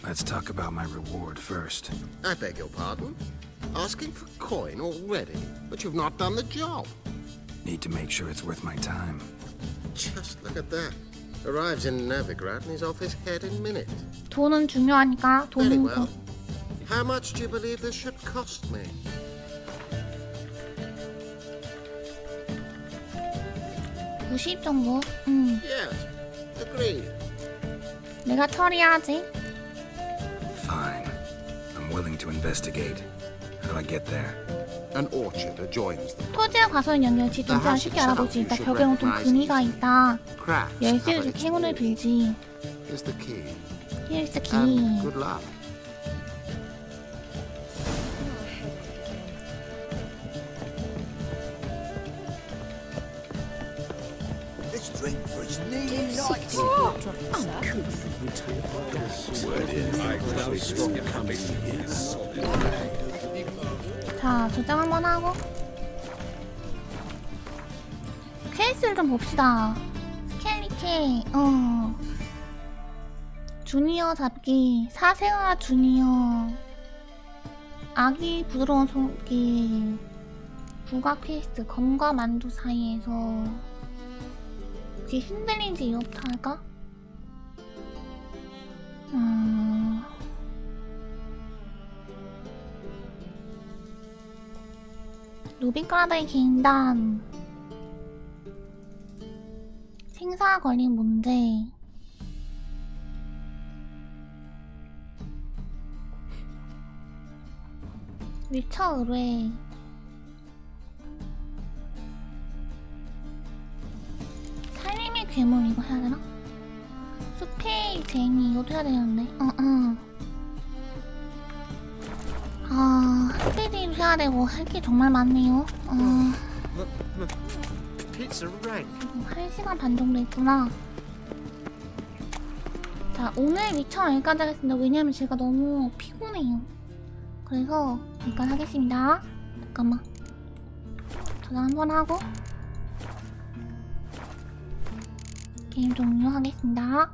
Speaker 4: Let's talk about my reward first.
Speaker 13: I beg your pardon? Asking for coin already? But you've not done the job.
Speaker 4: Need to make sure it's worth my time.
Speaker 13: Just look at that. Arrives in Novigrad and he's off his head in minutes.
Speaker 1: 돈은 중요하니까
Speaker 13: Very
Speaker 1: 돈은
Speaker 13: well. How much do you believe this should cost me?
Speaker 1: 90 정도?
Speaker 13: Yes, agreed.
Speaker 1: 내가 처리하지.
Speaker 4: Fine. I'm willing to investigate. How do I get there?
Speaker 13: An orchard adjoins them.
Speaker 1: 토지와 과수원 연결지 진짜 쉽게 알아볼 수 있다. 벽에 온통 금이가 있다. 열쇠를 줄 행운을 빌지.
Speaker 13: Is the key.
Speaker 1: Here's the key.
Speaker 13: And good luck.
Speaker 6: This drink for his knee nights.
Speaker 1: 자, 저장 한번 하고 케이스를 좀 봅시다. 스켈리케, 주니어 잡기, 사생아 주니어, 아기 부드러운 손길, 부가 퀘스트, 검과 만두 사이에서. 귀신 들린지 이렇다 할까? 노비크라드의 개인단, 생사 걸린 문제, 위쳐 의뢰, 살림의 괴물 이거 해야 되나? 숲의 쟁이 이것도 해야 되는데. 스테디도 해야 되고 할 게 정말 많네요.
Speaker 11: Pizza rank.
Speaker 1: 1시간 반 정도 있구나. 자, 오늘 위쳐 여기까지 하겠습니다. 왜냐면 제가 너무 피곤해요. 그래서 여기까지 하겠습니다. 잠깐만. 저장 한번 하고 게임 종료하겠습니다.